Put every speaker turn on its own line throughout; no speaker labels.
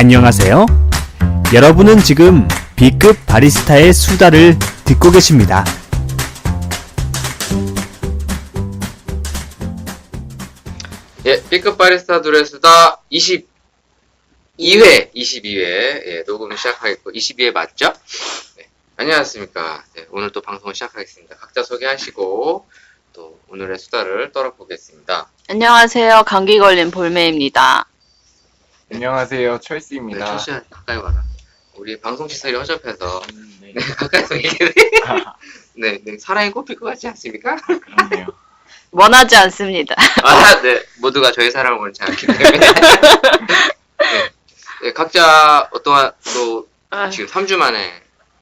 안녕하세요. 여러분은 지금 B급 바리스타의 수다를 듣고 계십니다.
예, B급 바리스타 둘의 수다 22회 예, 녹음 시작하겠고 22회 맞죠? 네, 안녕하십니까. 네, 오늘 또 방송을 시작하겠습니다. 각자 소개하시고 또 오늘의 수다를 떨어보겠습니다.
안녕하세요. 감기 걸린 볼메입니다.
안녕하세요,
네,
철수입니다.
철수야 가까이 와라. 우리 방송 시설이 허접해서
네.
네, 가까이서 얘기해. 네, 네, 사랑이 꼽힐 것 같지 않습니까?
그렇네요.
원하지 않습니다.
아, 네, 모두가 저희 사랑을 원치 않기 때문에. 네, 네, 각자 어떠한 또 지금 3주 만에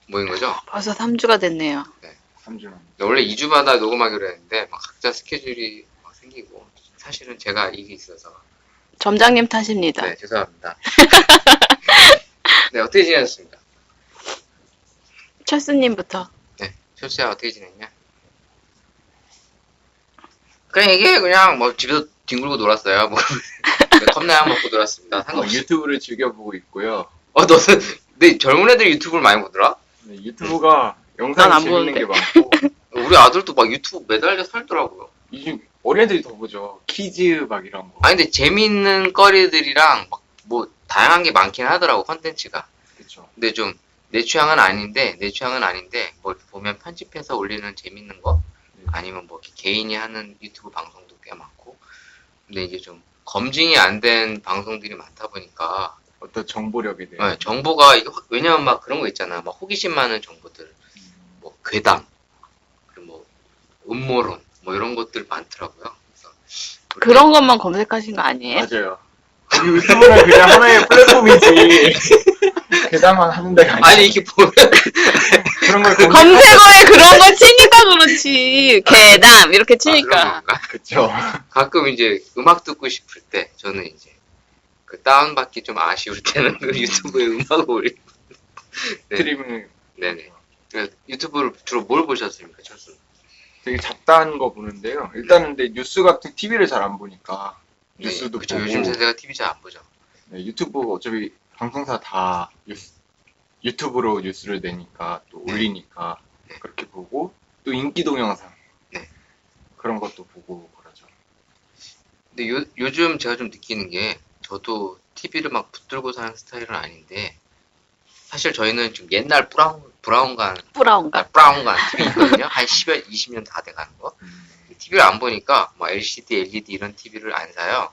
모인 거죠?
벌써 3주가 됐네요.
3주만.
원래 2주마다 녹음하기로 했는데 막 각자 스케줄이 막 생기고 사실은 제가 일이 있어서
점장님 탓입니다.
네, 죄송합니다. 네, 어떻게 지내셨습니까?
철수님부터.
네, 철수야 어떻게 지냈냐? 그냥 이게 그냥 뭐 집에서 뒹굴고 놀았어요. 뭐 네, 컵라면 먹고 놀았습니다. 상관없이.
유튜브를 즐겨보고 있고요.
너는 네, 젊은 애들 유튜브를 많이 보더라?
네, 유튜브가
난안
영상이 재밌는
보는데.
게 많고
우리 아들도 막 유튜브 매달려 살더라고요.
요즘 어린애들이 더 보죠. 키즈 막 이런 거.
아니 근데 재밌는 거리들이랑 막 뭐 다양한 게 많긴 하더라고 컨텐츠가.
그렇죠.
근데 좀 내 취향은 아닌데 뭐 보면 편집해서 올리는 재밌는 거 아니면 뭐 이렇게 개인이 하는 유튜브 방송도 꽤 많고 근데 이제 좀 검증이 안 된 방송들이 많다 보니까
어떤 정보력에 대해.
네, 정보가 이게 왜냐면 막 그런 거 있잖아 막 호기심 많은 정보들 뭐 괴담 그리고 뭐 음모론 뭐 이런 것들 많더라고요. 그래서
그런 것만 검색하신 거 아니에요?
맞아요. 우리 유튜브는 그냥 하나의 플랫폼이지. 계산만 하는 데가 아니라
아니 이렇게 보면
그런 걸
검색어에 그런 거 치니까 그렇지. 개담 이렇게
그런
치니까.
건가?
그쵸.
가끔 이제 음악 듣고 싶을 때 저는 이제 그 다운받기 좀 아쉬울 때는 그 유튜브에 음악을 올리고 네.
스트리밍
네네. 그래서 유튜브를 주로 뭘 보셨습니까, 철수?
되게 잡다한 거 보는데요. 일단은 근데 뉴스 같은 TV를 잘 안 보니까
네,
뉴스도
그쵸.
보고
요즘 세대가 TV 잘 안 보죠.
네, 유튜브 어차피 방송사 다 유튜브로 뉴스를 내니까 또 올리니까
네.
그렇게 보고 또 인기 동영상
네.
그런 것도 보고 그러죠.
근데 요즘 제가 좀 느끼는 게 저도 TV를 막 붙들고 사는 스타일은 아닌데 사실 저희는 좀 옛날 브라운관
뿌라운가.
TV 있거든요. 한 10여, 20년 다 돼가는 거. TV를 안 보니까 뭐 LCD, LED 이런 TV를 안 사요.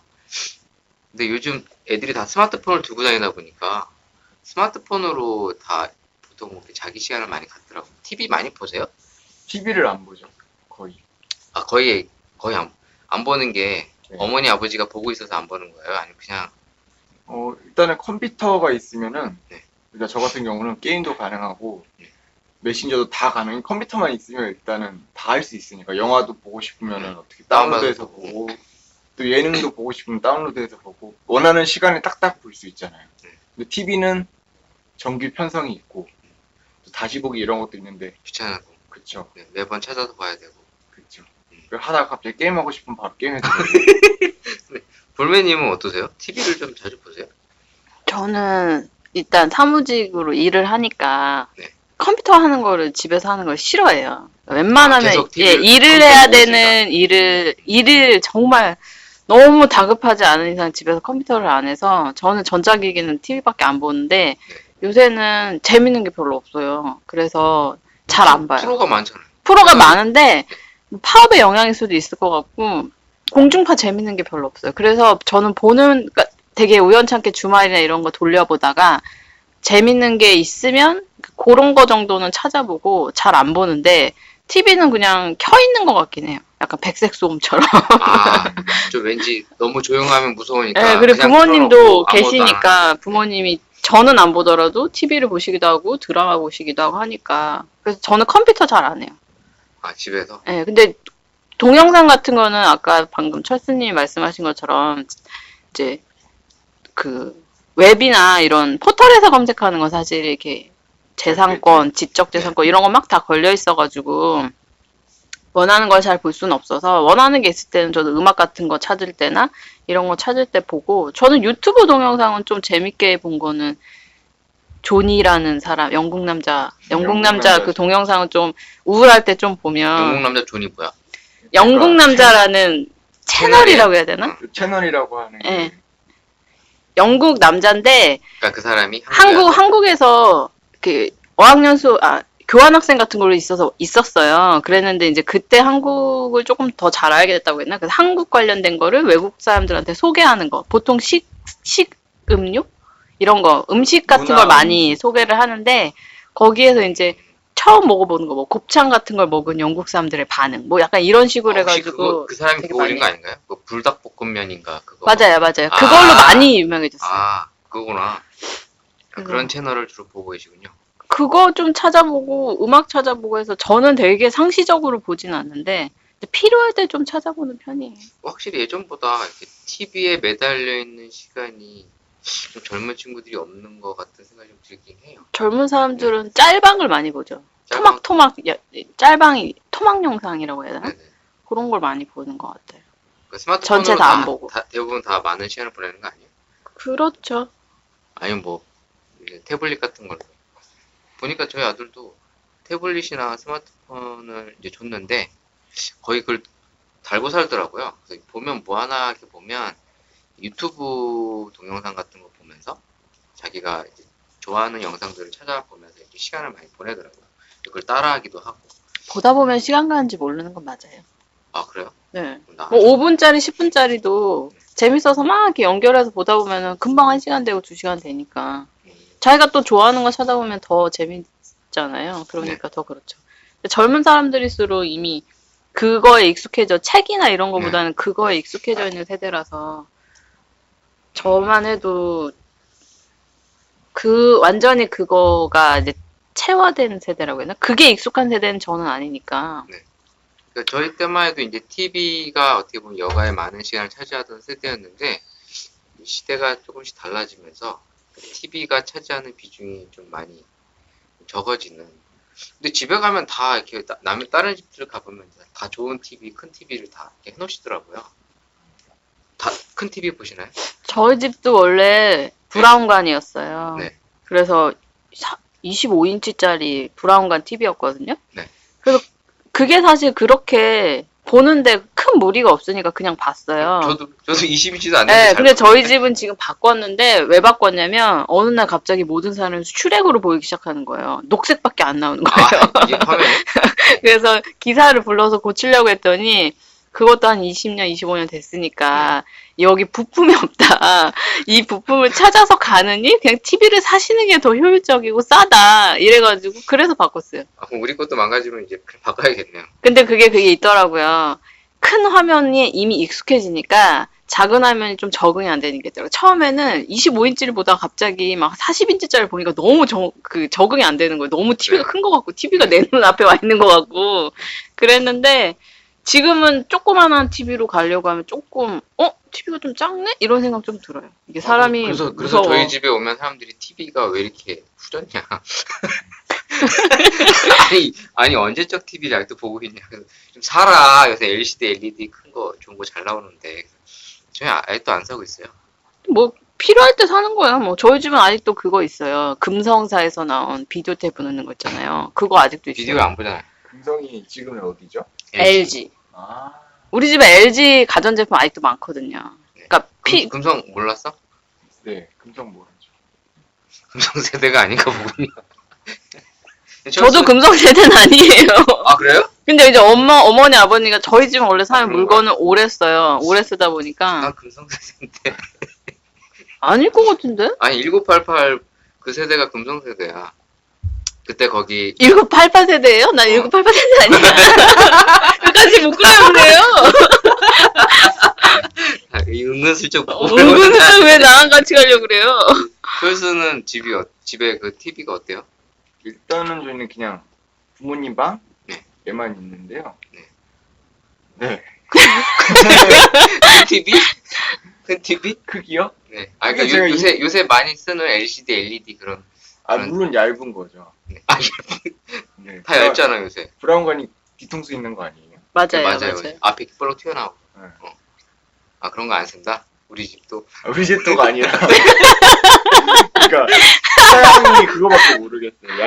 근데 요즘 애들이 다 스마트폰을 들고 다니다 보니까 스마트폰으로 다 보통 이렇게 자기 시간을 많이 갖더라고요. TV 많이 보세요?
TV를 안 보죠. 거의.
아, 거의 안 보는 게
네.
어머니 아버지가 보고 있어서 안 보는 거예요? 아니면 그냥
일단은 컴퓨터가 있으면은
네.
그러니까 저 같은 경우는 게임도 가능하고
네.
메신저도 다 가능. 컴퓨터만 있으면 일단은 다 할 수 있으니까 영화도 보고 싶으면은
네.
어떻게 다운로드해서 보고 또 예능도 보고 싶으면 다운로드해서 보고 원하는 시간에 딱딱 볼 수 있잖아요.
네.
근데 TV는 정규 편성이 있고 또 다시 보기 이런 것도 있는데
귀찮고
그쵸.
네, 매번 찾아서 봐야 되고.
그쵸. 하다가 갑자기 게임하고 싶으면 바로 게임해도 되고
볼매님은 어떠세요? TV를 좀 자주 보세요?
저는 일단 사무직으로 일을 하니까
네.
컴퓨터 하는 거를 집에서 하는 걸 싫어해요. 웬만하면
계속
예,
TV를
일을
컴퓨터
해야
보고
되는 일을 정말 너무 다급하지 않은 이상 집에서 컴퓨터를 안 해서 저는 전자기기는 TV밖에 안 보는데 요새는 재밌는 게 별로 없어요. 그래서 잘 안 봐요.
프로가 많잖아요.
프로가 많은데 파업의 영향일 수도 있을 것 같고 공중파 재밌는 게 별로 없어요. 그래서 저는 그러니까 되게 우연찮게 주말이나 이런 거 돌려보다가 재밌는 게 있으면 그런 거 정도는 찾아보고 잘 안 보는데 TV는 그냥 켜 있는 것 같긴 해요. 약간 백색 소음처럼.
좀 왠지 너무 조용하면 무서우니까.
네, 그리고
그냥
부모님도
틀어놓고 아무것도 안
계시니까
하는.
부모님이 저는 안 보더라도 TV를 보시기도 하고 드라마 보시기도 하고 하니까 그래서 저는 컴퓨터 잘 안 해요.
집에서?
네, 근데 동영상 같은 거는 아까 방금 철수님이 말씀하신 것처럼 이제 그 웹이나 이런 포털에서 검색하는 건 사실 이렇게 재산권, 지적재산권 이런 거 막 다 걸려 있어가지고 원하는 걸 잘 볼 수는 없어서 원하는 게 있을 때는 저도 음악 같은 거 찾을 때나 이런 거 찾을 때 보고 저는 유튜브 동영상은 좀 재밌게 본 거는 조니라는 사람 영국 남자 그 동영상은 좀 우울할 때 좀 보면
영국 남자 존이 뭐야?
영국 남자라는 채널이라고 해야 되나?
그 채널이라고 하는 게
예. 영국 남자인데
그러니까 그 사람이
한국에서 그 어학연수 교환학생 같은 걸로 있었어요. 그랬는데 이제 그때 한국을 조금 더 잘 알게 됐다고 했나? 그래서 한국 관련된 거를 외국 사람들한테 소개하는 거. 보통 식음료 이런 거 음식 같은 걸 많이 소개를 하는데 거기에서 이제 처음 먹어보는 거, 뭐 곱창 같은 걸 먹은 영국 사람들의 반응, 뭐 약간 이런 식으로 해가지고
그 사람이
되게
그거 올린 거
많이
아닌가요? 그 불닭볶음면인가 그거.
맞아요. 그걸로 많이 유명해졌어요.
그거구나. 그런 채널을 주로 보고 계시군요.
그거 좀 찾아보고 음악 찾아보고 해서 저는 되게 상시적으로 보진 않는데 필요할 때 좀 찾아보는 편이에요.
확실히 예전보다 이렇게 TV에 매달려 있는 시간이 좀 젊은 친구들이 없는 것 같은 생각이 좀 들긴 해요.
젊은 사람들은 짤방을 많이 보죠.
짤방?
짤방이 토막 영상이라고 해야 되나?
네네.
그런 걸 많이 보는 것 같아요.
그 스마트폰으로
전체 다 안 보고.
대부분 다 많은 시간을 보내는 거 아니에요?
그렇죠.
아니면 뭐 이제 태블릿 같은 걸로. 보니까 저희 아들도 태블릿이나 스마트폰을 이제 줬는데 거의 그걸 달고 살더라고요. 그래서 보면 뭐 하나 이렇게 보면 유튜브 동영상 같은 거 보면서 자기가 이제 좋아하는 영상들을 찾아보면서 이렇게 시간을 많이 보내더라고요. 그걸 따라하기도 하고.
보다 보면 시간 가는지 모르는 건 맞아요.
아, 그래요?
네.
나
뭐 5분짜리, 10분짜리도 재밌어서 막 이렇게 연결해서 보다 보면은 금방 1시간 되고 2시간 되니까. 자기가 또 좋아하는 거 찾아보면 더 재밌잖아요. 그러니까 더 그렇죠. 근데 젊은 사람들일수록 이미 그거에 익숙해져, 책이나 이런 거보다는 그거에 익숙해져 있는 세대라서 저만 해도 완전히 그거가 이제 체화된 세대라고 해야 되나? 그게 익숙한 세대는 저는 아니니까.
그러니까 저희 때만 해도 이제 TV가 어떻게 보면 여가에 많은 시간을 차지하던 세대였는데 시대가 조금씩 달라지면서 TV가 차지하는 비중이 좀 많이 적어지는. 근데 집에 가면 다 이렇게 다른 집들 가보면 다 좋은 TV, 큰 TV를 다 이렇게 해놓으시더라고요. 다 큰 TV 보시나요?
저희 집도 원래 브라운관이었어요.
네.
그래서 25인치짜리 브라운관 TV였거든요.
네.
그래서 그게 사실 그렇게 보는데 큰 무리가 없으니까 그냥 봤어요.
저도 20인치도 안 되는데
네,
잘
근데 저희
보는데.
집은 지금 바꿨는데 왜 바꿨냐면 어느 날 갑자기 모든 사람이 슈렉으로 보이기 시작하는 거예요. 녹색밖에 안 나오는 거예요.
이게 화면이?
그래서 기사를 불러서 고치려고 했더니 그것도 한 20년, 25년 됐으니까 여기 부품이 없다. 이 부품을 찾아서 가느니 그냥 TV를 사시는 게 더 효율적이고 싸다. 이래가지고 그래서 바꿨어요.
그럼 우리 것도 망가지면 이제 바꿔야겠네요.
근데 그게 있더라고요. 큰 화면이 이미 익숙해지니까 작은 화면이 좀 적응이 안 되는 게 있더라고요. 처음에는 25인치를 보다가 갑자기 막 40인치짜리 보니까 너무 적응이 안 되는 거예요. 너무 TV가 큰 것 같고 TV가 내 눈 앞에 와 있는 것 같고 그랬는데 지금은 조그만한 TV로 가려고 하면 조금 TV가 좀 작네? 이런 생각 좀 들어요. 이게 사람이
그래서
무서워.
저희 집에 오면 사람들이 TV가 왜 이렇게 후졌냐. 아니 언제적 TV를 아직도 보고 있냐. 좀 사라. 요새 LCD, LED 큰 거 좋은 거 잘 나오는데 저희 아직도 안 사고 있어요.
뭐 필요할 때 사는 거야. 뭐 저희 집은 아직도 그거 있어요. 금성사에서 나온 비디오 테이프 넣는 거 있잖아요. 그거 아직도 있어요.
비디오를 안 보잖아요.
금성이 지금은 어디죠?
LG.
아,
우리 집에 LG 가전제품 아직도 많거든요. 그러니까
금성 몰랐어?
네, 금성 모르죠.
금성 세대가 아닌가 보군요.
저도 금성 세대는 아니에요.
아 그래요?
근데 이제 어머니, 아버니가 저희 집은 원래 사는
그런가요?
물건을 오래 써요. 오래 쓰다 보니까
난 금성 세대인데.
아닐 것 같은데?
아니 1988 그 세대가 금성 세대야. 그때 거기
1988 세대예요? 난 1988 세대 아니야. 끝까지 못 끌어보세요.
은근슬쩍
은근슬쩍 왜 나랑 같이 가려고 그래요?
철수는 집에 그 TV가 어때요?
일단은 저희는 그냥 부모님
네.
방에만 있는데요.
네.
네.
큰 TV? 큰 TV?
크기요?
네. 아 그러니까
제가
요새 많이 쓰는 LCD, LED 그런.
물론 얇은 거죠.
네.
네.
다 얇잖아 요새.
브라운관이 뒤통수 있는 거 아니에요?
맞아요,
맞아요.
맞아요.
앞에 뻘록 튀어나오고.
네.
아, 그런 거 안 쓴다? 우리 집도.
우리 집도가 아니라. 그러니까 사양이 그거밖에 모르겠어요.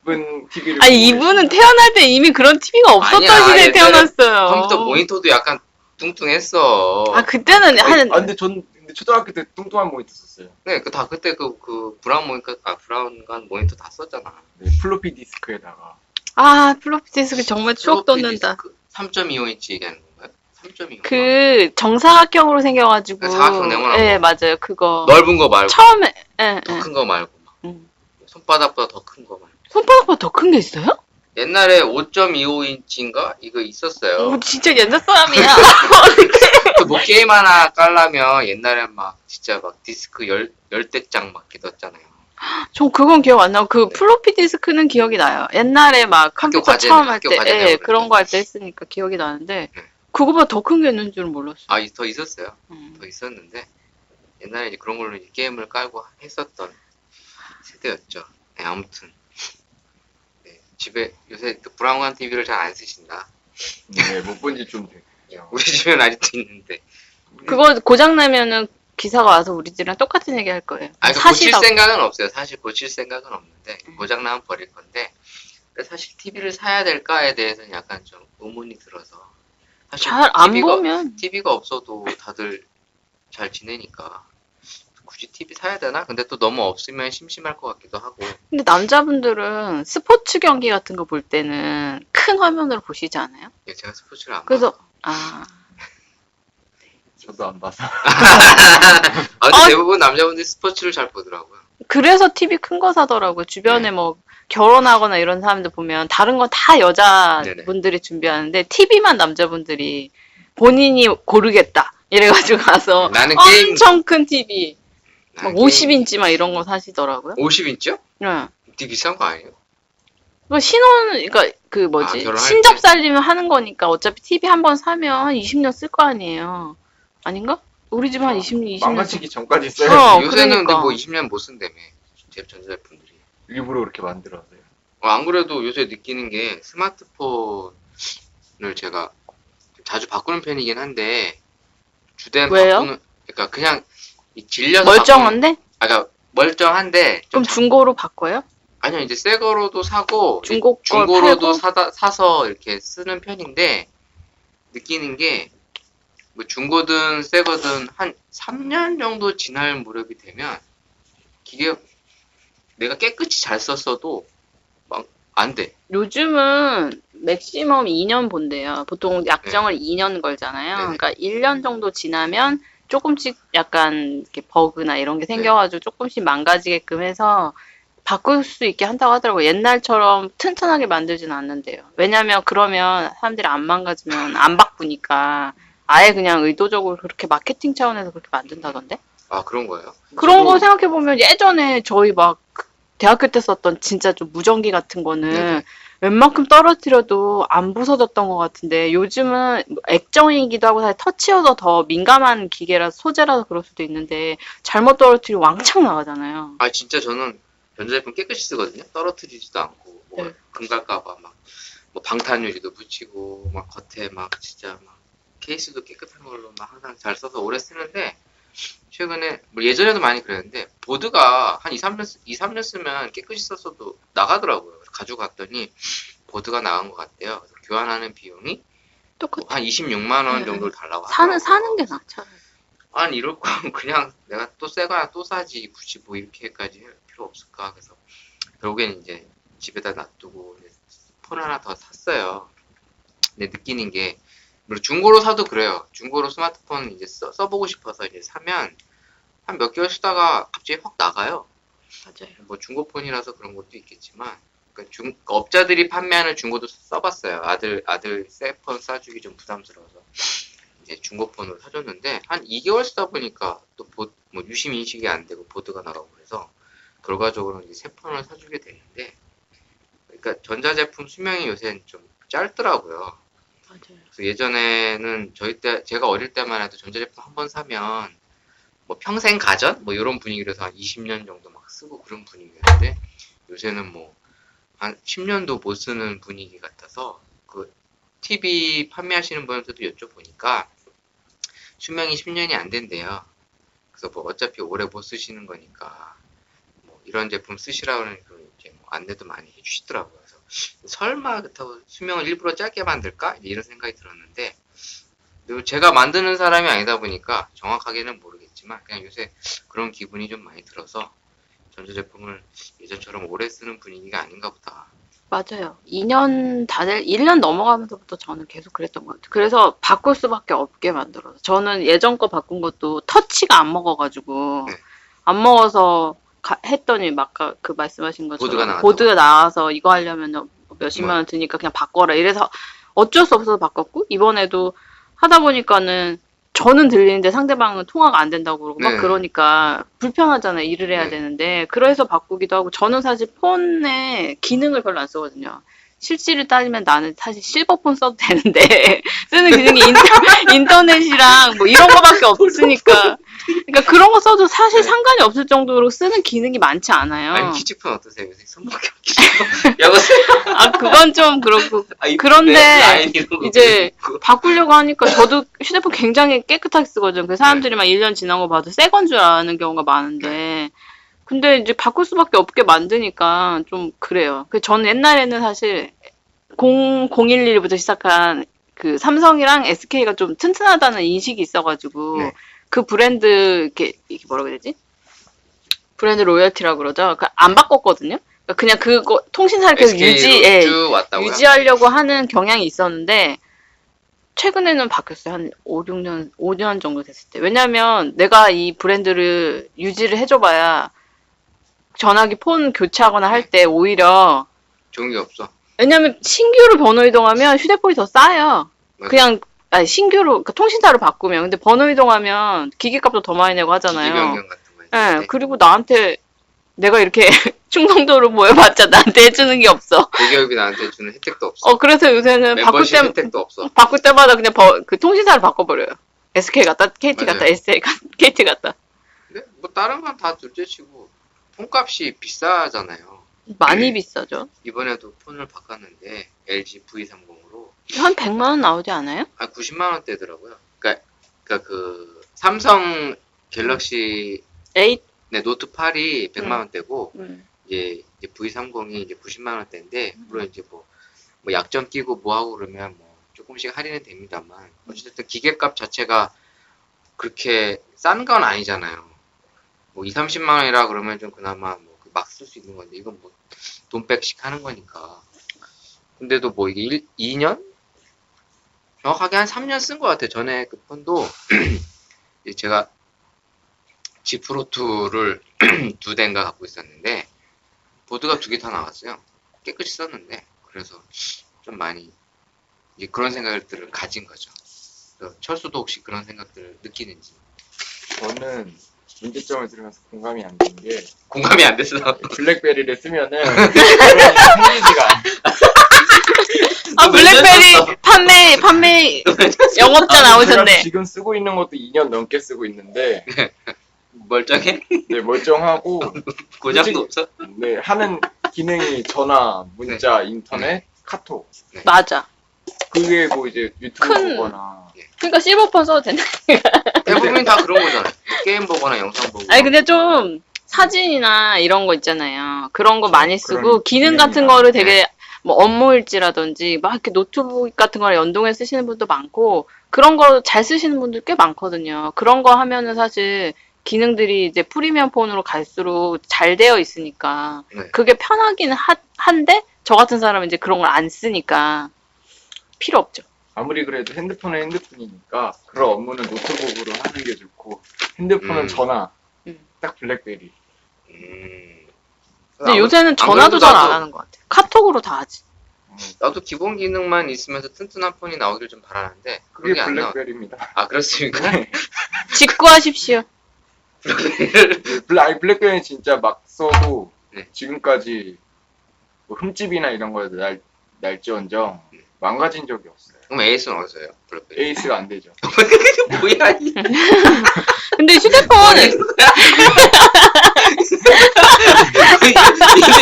얇은 TV를.
아니, 이분은 태어날 때 이미 그런 TV가 없었던
아니야,
시대에
옛날에
태어났어요.
컴퓨터 모니터도 약간 뚱뚱했어.
아, 그때는 한,
근데 전 초등학교 때 뚱뚱한 모니터 썼어요.
네, 그때 그 브라운 모니터, 브라운관 모니터 다 썼잖아.
네, 플로피 디스크에다가.
아, 플로피 디스크 정말 추억
플로피
돋는다.
디스크? 3.25인치 얘기하는 건가요? 3.25.
그, 정사각형으로 생겨가지고.
그 사각형 네모난
예,
거.
맞아요. 그거.
넓은 거 말고.
처음에, 예,
더
예.
큰 거 말고. 막.
음.
손바닥보다 더 큰 거 말고.
손바닥보다 더 큰 게 있어요?
옛날에 5.25인치인가? 이거 있었어요.
오, 진짜 옛날 사람이야.
뭐 게임 하나 깔려면 옛날에 막 진짜 막 디스크 열대 장 막 넣었잖아요.
저 그건 기억 안 나고, 그
네.
플로피 디스크는 기억이 나요. 옛날에 막 컴퓨터
과제,
처음 할
학교
때,
과제
예,
내고
그런 거 할 때 했으니까 기억이 나는데,
네.
그거보다 더 큰 게 있는 줄은 몰랐어요.
아, 더 있었어요.
음.
더 있었는데 옛날에 이제 그런 걸로 이제 게임을 깔고 했었던 세대였죠. 네, 아무튼 네, 집에 요새 그 브라운관 TV를 잘 안 쓰신다.
네, 못 본 지 좀 됐죠.
우리 집에는 아직도 있는데.
그거 고장나면은 기사가 와서 우리 집이랑 똑같은 얘기 할 거예요.
아, 그 고칠
사시다고.
생각은 없어요. 사실 고칠 생각은 없는데 고장나면 버릴 건데. 근데 사실 TV를 사야 될까에 대해서는 약간 좀 의문이 들어서. 사실
잘 안 보면.
TV가 없어도 다들 잘 지내니까 굳이 TV 사야 되나? 근데 또 너무 없으면 심심할 것 같기도 하고.
근데 남자분들은 스포츠 경기 같은 거 볼 때는 큰 화면으로 보시지 않아요?
예, 제가 스포츠를 안
그래서,
봐서.
아,
저도 안 봐서.
근데 대부분 남자분들이 스포츠를 잘 보더라고요.
그래서 TV 큰 거 사더라고요. 주변에 뭐 결혼하거나 이런 사람들 보면 다른 건 다 여자분들이 준비하는데 TV만 남자분들이 본인이 고르겠다. 이래가지고 가서
나는 게임
엄청 큰 TV, 막
나는
50인치 막 이런 거 사시더라고요.
50인치요?
네.
되게 비싼 거 아니에요?
그 신혼, 그러니까 그 뭐지?
결혼할
신접
때?
살림을 하는 거니까 어차피 TV 한 번 사면 한 20년 쓸 거 아니에요. 아닌가? 우리 집은 한 20년.
망가지기 전까지 써요.
요새는 근데
그러니까.
뭐 20년 못 쓴다며. 전자제품들이.
일부러 그렇게 만들어서요.
안 그래도 요새 느끼는 게 스마트폰을 제가 좀 자주 바꾸는 편이긴 한데 주된
왜요?
바꾸는 그러니까 그냥 질려서
멀쩡한데?
그러니까 멀쩡한데 좀
그럼 중고로 바꿔요?
아니요, 이제 새 거로도 사고,
중고 걸
중고로도
팔고?
사서 이렇게 쓰는 편인데, 느끼는 게, 뭐 중고든 새 거든 한 3년 정도 지날 무렵이 되면, 기계, 내가 깨끗이 잘 썼어도, 막, 안 돼.
요즘은 맥시멈 2년 본대요. 보통 약정을 2년 걸잖아요.
네네.
그러니까 1년 정도 지나면 조금씩 약간 이렇게 버그나 이런 게 생겨가지고 조금씩 망가지게끔 해서 바꿀 수 있게 한다고 하더라고요. 옛날처럼 튼튼하게 만들지는 않는데요. 왜냐면 그러면 사람들이 안 망가지면 안 바꾸니까 아예 그냥 의도적으로 그렇게 마케팅 차원에서 그렇게 만든다던데?
아, 그런 거예요?
그런 거
저도-
생각해보면 예전에 저희 막 대학교 때 썼던 진짜 좀 무전기 같은 거는
네네.
웬만큼 떨어뜨려도 안 부서졌던 것 같은데 요즘은 뭐 액정이기도 하고 사실 터치여서 더 민감한 기계라서 소재라서 그럴 수도 있는데 잘못 떨어뜨리면 왕창 나가잖아요.
아, 진짜 저는 전자제품 깨끗이 쓰거든요. 떨어뜨리지도 않고, 뭐,
네.
금 갈까봐 막, 뭐, 방탄유리도 붙이고, 막, 겉에 막, 진짜 막, 케이스도 깨끗한 걸로 막 항상 잘 써서 오래 쓰는데, 최근에, 뭐 예전에도 많이 그랬는데, 보드가 한 2, 3년 쓰면 깨끗이 썼어도 나가더라고요. 그래서 가져갔더니, 보드가 나간 것 같대요. 그래서 교환하는 비용이
똑같아.
한 26만 원
네.
정도를 달라고
사는
하더라고요.
게 나. 차라리.
아니 이럴 거면 그냥 내가 또 새 거 하나 또 사지 굳이 뭐 이렇게까지 할 필요 없을까 그래서 결국엔 이제 집에다 놔두고 이제 폰 하나 더 샀어요. 근데 느끼는 게 물론 중고로 사도 그래요. 중고로 스마트폰 이제 써보고 싶어서 이제 사면 한 몇 개월 쓰다가 갑자기 확 나가요.
맞아요.
뭐 중고폰이라서 그런 것도 있겠지만 그러니까 업자들이 판매하는 중고도 써봤어요. 아들 새 폰 싸주기 좀 부담스러워서 이제 중고폰으로 사줬는데 한 2개월 쓰다 보니까 또 뭐 유심 인식이 안 되고 보드가 나가고 그래서 결과적으로는 이제 새 폰을 사주게 되는데 그러니까 전자제품 수명이 요새는 좀 짧더라고요.
맞아요.
그래서 예전에는 제가 어릴 때만 해도 전자제품 한 번 사면 뭐 평생 가전 뭐 이런 분위기라서 한 20년 정도 막 쓰고 그런 분위기였는데 요새는 뭐 한 10년도 못 쓰는 분위기 같아서 그 TV 판매하시는 분한테도 여쭤보니까 수명이 10년이 안 된대요. 그래서 뭐 어차피 오래 못 쓰시는 거니까 뭐 이런 제품 쓰시라고 이제 뭐 안내도 많이 해주시더라고요. 그래서 설마 그렇다고 수명을 일부러 짧게 만들까? 이런 생각이 들었는데 그리고 제가 만드는 사람이 아니다 보니까 정확하게는 모르겠지만 그냥 요새 그런 기분이 좀 많이 들어서 전자제품을 예전처럼 오래 쓰는 분위기가 아닌가 보다.
맞아요. 2년 다들 1년 넘어가면서부터 저는 계속 그랬던 것 같아요. 그래서 바꿀 수밖에 없게 만들어서 저는 예전 거 바꾼 것도 터치가 안 먹어가지고
네.
안 먹어서 했더니 막 아까 그 말씀하신
보드가
것처럼
나왔다고.
보드가 나와서 이거 하려면 몇십만 원 드니까 그냥 바꿔라 이래서 어쩔 수 없어서 바꿨고 이번에도 하다 보니까는 저는 들리는데 상대방은 통화가 안 된다고 그러고 막
네.
그러니까 불편하잖아요. 일을 해야
네.
되는데 그래서 바꾸기도 하고 저는 사실 폰에 기능을 별로 안 쓰거든요. 실질을 따지면 나는 사실 실버폰 써도 되는데 쓰는 기능이 인터넷이랑 뭐 이런 거밖에 없으니까 그러니까 그런 거 써도 사실
네.
상관이 없을 정도로 쓰는 기능이 많지 않아요.
아니 키즈폰 어떠세요? 요새 손밖에 없겠어요. 여보세요?
아 그건 좀 그렇고
아, 이쁜데?
그런데
라인 이런 거
이제
있고.
바꾸려고 하니까 저도 휴대폰 굉장히 깨끗하게 쓰거든요. 그 사람들이 막 1년 지난 거 봐도 새 건 줄 아는 경우가 많은데 근데 이제 바꿀 수밖에 없게 만드니까 좀 그래요. 그 저는 옛날에는 사실 0011부터 시작한 그 삼성이랑 SK가 좀 튼튼하다는 인식이 있어가지고
네.
그 브랜드 이게 뭐라고 해야 되지? 브랜드 로열티라고 그러죠. 안 바꿨거든요. 그냥 그거 통신사를 계속
SK로 쭉 왔다고요?
유지하려고 하는 경향이 있었는데 최근에는 바뀌었어요. 한 5년 정도 됐을 때. 왜냐면 내가 이 브랜드를 유지를 해줘봐야 전화기 폰 교체하거나 할 때 오히려
좋은 게 없어.
왜냐면 신규로 번호 이동하면 휴대폰이 더 싸요.
맞아.
그냥 아니, 신규로 그러니까 통신사로 바꾸면 근데 번호 이동하면 기기값도 더 많이 내고
기기
하잖아요.
변경 같은 거
예,
했는데
그리고 나한테 내가 이렇게 충성도를 보여봤자 나한테 해주는 게 없어.
대기업이 나한테 주는 혜택도 없어.
그래서 요새는
멤버십 혜택도 없어.
바꿀 때마다 그냥 그 통신사를 바꿔버려요. SK 갔다, KT 갔다,
맞아요.
KT 갔다.
근데 뭐 다른 건 다 둘째치고 폰값이 비싸잖아요.
많이 비싸죠.
이번에도 폰을 바꿨는데 LG V30으로
한 100만 원 나오지 않아요?
90만 원대더라고요. 그러니까 그 삼성 갤럭시
8?
네, 노트 8이 100만 원대고
음.
이제 V30이 이제 90만 원대인데 물론 이제 뭐 약정 끼고 뭐 하고 그러면 뭐 조금씩 할인은 됩니다만 어쨌든 기계값 자체가 그렇게 싼 건 아니잖아요. 뭐 2-30만 원이라 그러면 좀 그나마 뭐 막 쓸 수 있는 건데 이건 뭐 돈백씩 하는 거니까. 근데도 뭐 이게 2년? 정확하게 한 3년 쓴 것 같아요. 전에 그 폰도 이제 제가 G 프로2를 2대인가 갖고 있었는데 보드가 2개 다 나왔어요. 깨끗이 썼는데 그래서 좀 많이 이제 그런 생각들을 가진 거죠. 철수도 혹시 그런 생각들을 느끼는지.
저는 문제점을 들으면서 공감이 안 된 게
공감이 안 됐어.
블랙베리를 쓰면은 생기지가 않아.
아, 블랙베리 판매 영업자 나오셨네.
제가 지금 쓰고 있는 것도 2년 넘게 쓰고 있는데
멀쩡해?
네, 멀쩡하고
고장도 없어?
네, 하는 기능이 전화, 문자, 인터넷, 카톡.
맞아.
그게 뭐 이제 유튜브
큰-
보거나
그러니까 실버폰 써도 된다.
대부분이 다 그런 거잖아요. 게임 보거나 영상 보고.
아니 근데 좀 사진이나 이런 거 있잖아요. 그런 거 많이 쓰고
그런
기능 같은
기능이나.
거를 되게 뭐 업무일지라든지 막 이렇게 노트북 같은 거랑 연동해 쓰시는 분도 많고 그런 거 잘 쓰시는 분들 꽤 많거든요. 그런 거 하면은 사실 기능들이 이제 프리미엄 폰으로 갈수록 잘 되어 있으니까
네.
그게 편하긴 한데 저 같은 사람은 이제 그런 걸 안 쓰니까 필요 없죠.
아무리 그래도 핸드폰은 핸드폰이니까 그런 업무는 노트북으로 하는 게 좋고 핸드폰은 전화, 딱 블랙베리.
근데
안
요새는
그래도
전화도 잘 안
나도-
하는 것 같아요. 카톡으로 다 하지.
나도 기본 기능만 있으면서 튼튼한 폰이 나오길 좀 바라는데
그게
그게 안 나와.
블랙베리입니다.
아 그렇습니까?
직구하십시오.
블랙베리는 진짜 막 써도
네.
지금까지 뭐 흠집이나 이런 거에 날지언정 망가진 적이 없어요.
그럼 에이스는 어디서요? 블랙베리.
에이스가 안 되죠.
뭐야 이
근데 휴대폰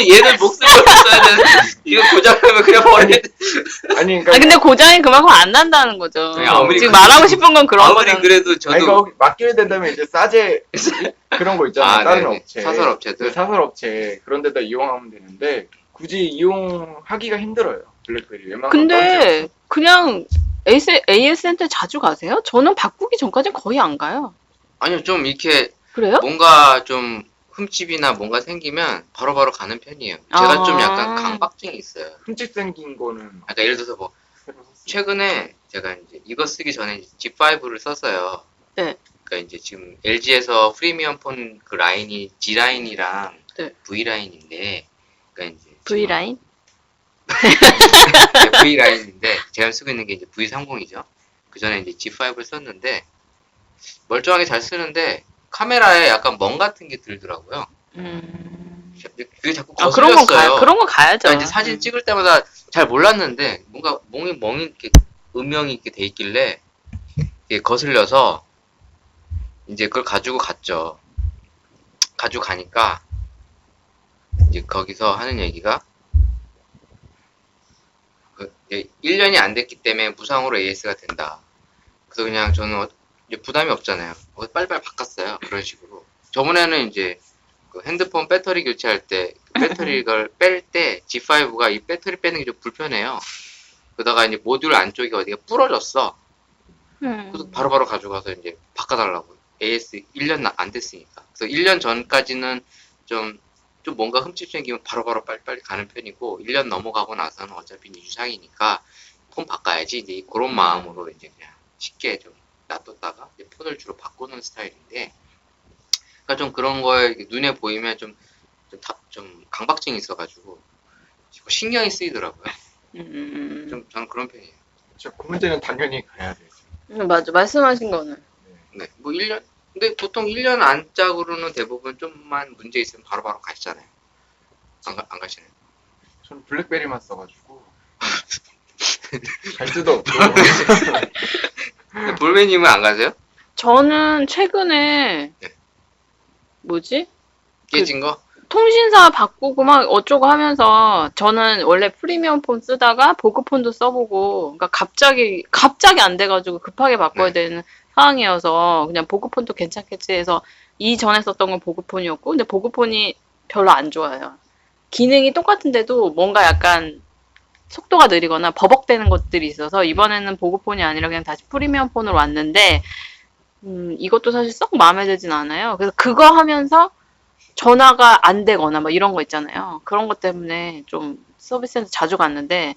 얘는 목숨 걸고 써야 되는 이거 고장나면 거면 그냥 버려.
아니 그러니까
근데 고장이 그만큼 안 난다는 거죠.
아니, 아무리
지금
그래도-
말하고 싶은 건 그런
아무리
거잖아요.
그래도 저도
아니, 그러니까 맡기게 된다면 이제 싸제 그런 거 있잖아요. 다른
네네.
업체.
사설 업체들.
사설 업체 그런 데다 이용하면 되는데 굳이 이용하기가 힘들어요. 블랙베리 웬만하면
근데 그냥 AS 센터 자주 가세요? 저는 바꾸기 전까지는 거의 안 가요.
아니요, 좀 이렇게
그래요?
뭔가 좀 흠집이나 뭔가 생기면 바로바로 가는 편이에요. 제가 좀 약간
아.
강박증이 있어요.
흠집 생긴 거는
그러니까 예를 들어서 뭐
새로 샀어요.
최근에 제가 이제 이거 쓰기 전에 G5를 썼어요.
네.
그러니까 이제 지금 LG에서 프리미엄 폰 그 라인이 G 라인이랑
네.
V 라인인데, 그러니까 이제
V 라인?
V 라인인데 제가 쓰고 있는 게 이제 V30이죠. 그 전에 이제 G5를 썼는데 멀쩡하게 잘 쓰는데 카메라에 약간 멍 같은 게 들더라고요. 그게 자꾸
그런 건
거슬렸어요.
그런 건 가야죠.
그러니까 이제 사진 찍을 때마다 잘 몰랐는데 뭔가 멍이 이렇게 음영이 이렇게 돼 있길래 이게 거슬려서 이제 그걸 가지고 갔죠. 가지고 가니까 이제 거기서 하는 얘기가 1년이 안 됐기 때문에 무상으로 AS가 된다. 그래서 그냥 저는 이제 부담이 없잖아요. 빨리빨리 바꿨어요. 그런 식으로. 저번에는 이제 그 핸드폰 배터리 교체할 때 배터리를 뺄 때 G5가 이 배터리 빼는 게 좀 불편해요. 그러다가 이제 모듈 안쪽이 어디가 부러졌어. 그래서 바로바로 가져가서 이제 바꿔달라고. AS 1년 안 됐으니까. 그래서 1년 전까지는 좀 뭔가 흠집 생기면 바로바로 빨리빨리 가는 편이고, 1년 넘어가고 나서는 어차피 유상이니까 폰 바꿔야지. 이제 그런 마음으로 이제 그냥 쉽게 좀 놔뒀다가 이제 폰을 주로 바꾸는 스타일인데, 그러니까 좀 그런 거에 눈에 보이면 좀 강박증이 있어가지고 신경이 쓰이더라고요. 좀 저는 그런 편이에요.
그 문제는 당연히 가야 돼요.
맞아. 말씀하신 거는.
네, 뭐 1년? 근데 보통 1년 안짝으로는 대부분 좀만 문제 있으면 바로바로 가시잖아요. 안 가시나요?
저는 블랙베리만 써가지고 갈 수도 없고.
볼메님은 안 가세요?
저는 최근에
네.
뭐지?
깨진 거?
통신사 바꾸고 막 어쩌고 하면서 저는 원래 프리미엄 폰 쓰다가 보급폰도 써보고, 그러니까 갑자기 안 돼가지고 급하게 바꿔야 되는 상황이어서 그냥 보급폰도 괜찮겠지 해서 이전에 썼던 건 보급폰이었고, 근데 보급폰이 별로 안 좋아요. 기능이 똑같은데도 뭔가 약간 속도가 느리거나 버벅대는 것들이 있어서 이번에는 보급폰이 아니라 그냥 다시 프리미엄 폰으로 왔는데, 이것도 사실 썩 마음에 들진 않아요. 그래서 그거 하면서 전화가 안 되거나 막 이런 거 있잖아요. 그런 것 때문에 좀 서비스 센터 자주 갔는데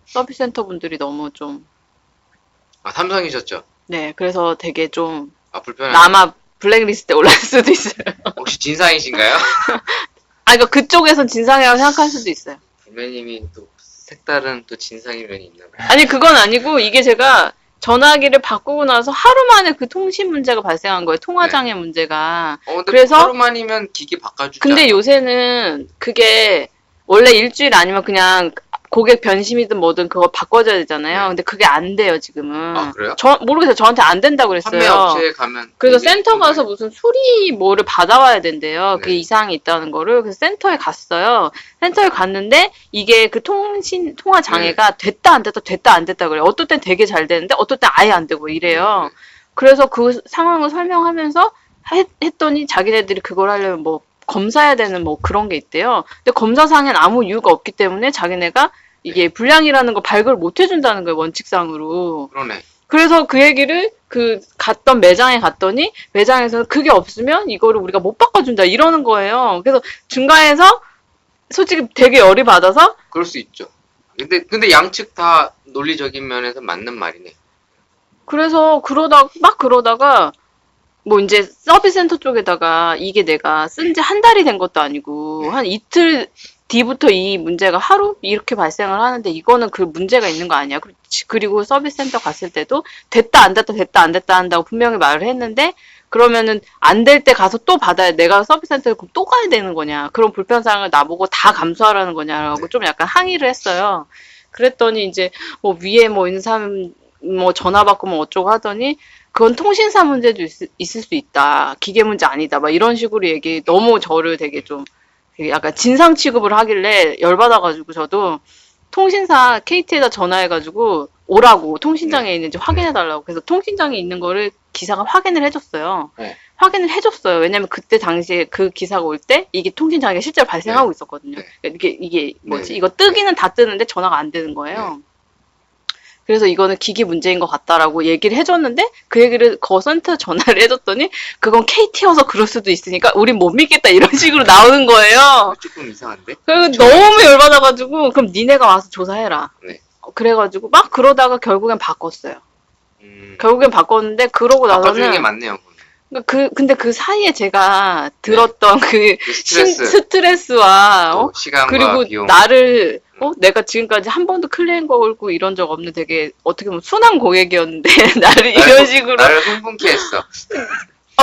서비스 센터 분들이 너무 좀,
삼성이셨죠?
네, 그래서 되게 좀
불편한.
아마 블랙리스트에 올랐을 수도 있어요.
혹시 진상이신가요?
그러니까 그쪽에선 진상이라고 생각할 수도 있어요.
볼메님이 또 색다른 또 진상의 면이 있나 봐요.
아니, 그건 아니고 이게 제가 전화기를 바꾸고 나서 하루 만에 그 통신 문제가 발생한 거예요. 통화장애 문제가.
근데
그래서-
하루만이면 기기 바꿔주죠.
근데 요새는 그게 원래 일주일 아니면 그냥 고객 변심이든 뭐든 그거 바꿔줘야 되잖아요.
네.
근데 그게 안 돼요, 지금은.
그래요?
모르겠어요. 저한테 안 된다고
판매
그랬어요.
업체에 가면
그래서
이게
센터 가서
정말-
무슨 수리 뭐를 받아와야 된대요. 그게
네.
이상이 있다는 거를. 그래서 센터에 갔어요. 센터에 갔는데 이게 그 통화 장애가
네.
됐다 안 됐다 그래요. 어떨 땐 되게 잘 되는데 어떨 땐 아예 안 되고 이래요.
네.
그래서 그 상황을 설명하면서 했더니 자기네들이 그걸 하려면 뭐 검사해야 되는 뭐 그런 게 있대요. 근데 검사상엔 아무 이유가 없기 때문에 자기네가 이게 불량이라는 거 발급을 못 해준다는 거예요, 원칙상으로.
그러네.
그래서 그 얘기를 갔던 매장에 갔더니 매장에서는 그게 없으면 이거를 우리가 못 바꿔준다 이러는 거예요. 그래서 중간에서 솔직히 되게 열이 받아서
그럴 수 있죠. 근데 양측 다 논리적인 면에서 맞는 말이네.
그래서 그러다가 뭐 이제 서비스 센터 쪽에다가 이게 내가 쓴 지 한 달이 된 것도 아니고 한 이틀 뒤부터 이 문제가 하루 이렇게 발생을 하는데 이거는 그 문제가 있는 거 아니야. 그리고 서비스 센터 갔을 때도 됐다 안 됐다 한다고 분명히 말을 했는데 그러면은 안 될 때 가서 또 받아야 내가 서비스 센터에 또 가야 되는 거냐. 그런 불편사항을 나보고 다 감수하라는 거냐라고 좀 약간 항의를 했어요. 그랬더니 이제 뭐 위에 뭐 있는 사람 뭐 전화 받고 뭐 어쩌고 하더니 그건 통신사 문제도 있을 수 있다. 기계 문제 아니다. 막 이런 식으로 너무 저를 되게 약간 진상 취급을 하길래 열받아가지고 저도 통신사 KT에다 전화해가지고 오라고 통신장에 있는지 확인해달라고. 그래서 통신장에 있는 거를 기사가 확인을 해줬어요.
네.
확인을 해줬어요. 왜냐면 그때 당시에 그 기사가 올 때 이게 통신장애가 실제로 발생하고 있었거든요.
네.
이게 뭐지?
네.
이거 뜨기는 다 뜨는데 전화가 안 되는 거예요. 그래서 이거는 기기 문제인 것 같다라고 얘기를 해줬는데 그 얘기를 거센터 전화를 해줬더니 그건 KT여서 그럴 수도 있으니까 우린 못 믿겠다 이런 식으로 나오는 거예요.
조금 이상한데?
그리고 너무 열받아가지고 그럼 니네가 와서 조사해라.
네.
그래가지고 막 그러다가 결국엔 바꿨어요.
음,
결국엔 바꿨는데 그러고
바꿔주는 게
나서는
맞네요.
근데 그 사이에 제가 들었던 그
그 스트레스,
스트레스와
또 시간과
그리고
비용.
나를 내가 지금까지 한 번도 클레임 걸고 이런 적 없는 되게 어떻게 보면 순한 고객이었는데 나를 이런 식으로
나를 흥분케 했어.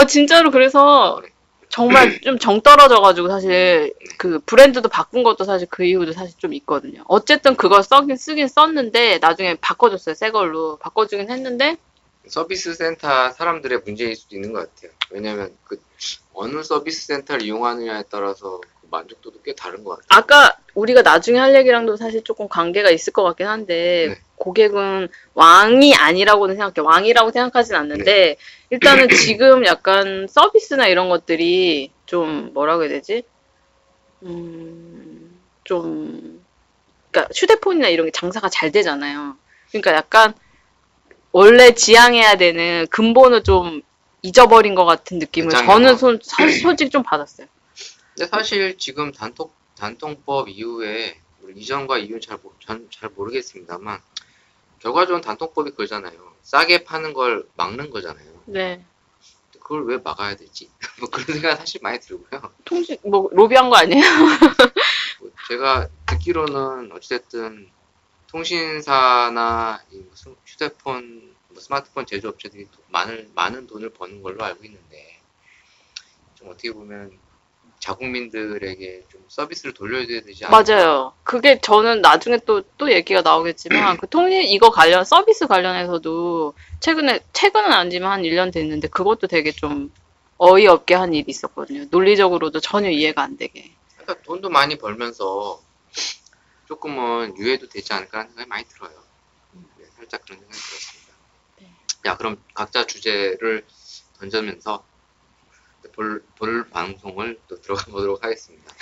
진짜로 그래서 정말 좀 정 떨어져가지고 사실 그 브랜드도 바꾼 것도 사실 그 이유도 사실 좀 있거든요. 어쨌든 그걸 쓰긴 썼는데 나중에 바꿔줬어요. 새 걸로 바꿔주긴 했는데
서비스 센터 사람들의 문제일 수도 있는 것 같아요. 왜냐면 그 어느 서비스 센터를 이용하느냐에 따라서 그 만족도도 꽤 다른 것 같아요.
아까 우리가 나중에 할 얘기랑도 사실 조금 관계가 있을 것 같긴 한데
네.
고객은 왕이 아니라고는 생각해. 왕이라고 생각하진 않는데 일단은 지금 약간 서비스나 이런 것들이 좀 뭐라고 해야 되지? 좀 그러니까 휴대폰이나 이런 게 장사가 잘 되잖아요. 그러니까 약간 원래 지향해야 되는 근본을 좀 잊어버린 것 같은 느낌을 저는 솔직히 좀 받았어요.
근데 사실 지금 단통법 이후에 우리 이전과 이유는 잘 모르겠습니다만 결과적으로 단통법이 그러잖아요. 싸게 파는 걸 막는 거잖아요.
네.
그걸 왜 막아야 되지? 뭐 그런 생각이 사실 많이 들고요.
뭐 로비한 거 아니에요?
뭐 제가 듣기로는 어찌됐든 통신사나 이 무슨 휴대폰, 뭐 스마트폰 제조업체들이 많은 돈을 버는 걸로 알고 있는데 좀 어떻게 보면 자국민들에게 좀 서비스를 돌려줘야 되지 않을까?
맞아요. 그게 저는 나중에 또 얘기가 나오겠지만 그 이거 서비스 관련해서도 최근은 아니지만 한 1년 됐는데 그것도 되게 좀 어이없게 한 일이 있었거든요. 논리적으로도 전혀 이해가 안 되게.
그러니까 돈도 많이 벌면서 조금은 유예도 되지 않을까라는 생각이 많이 들어요. 네, 살짝 그런 생각이 들었습니다.
네.
야, 그럼 각자 주제를 던져면서 볼 방송을 또 들어가 보도록 하겠습니다.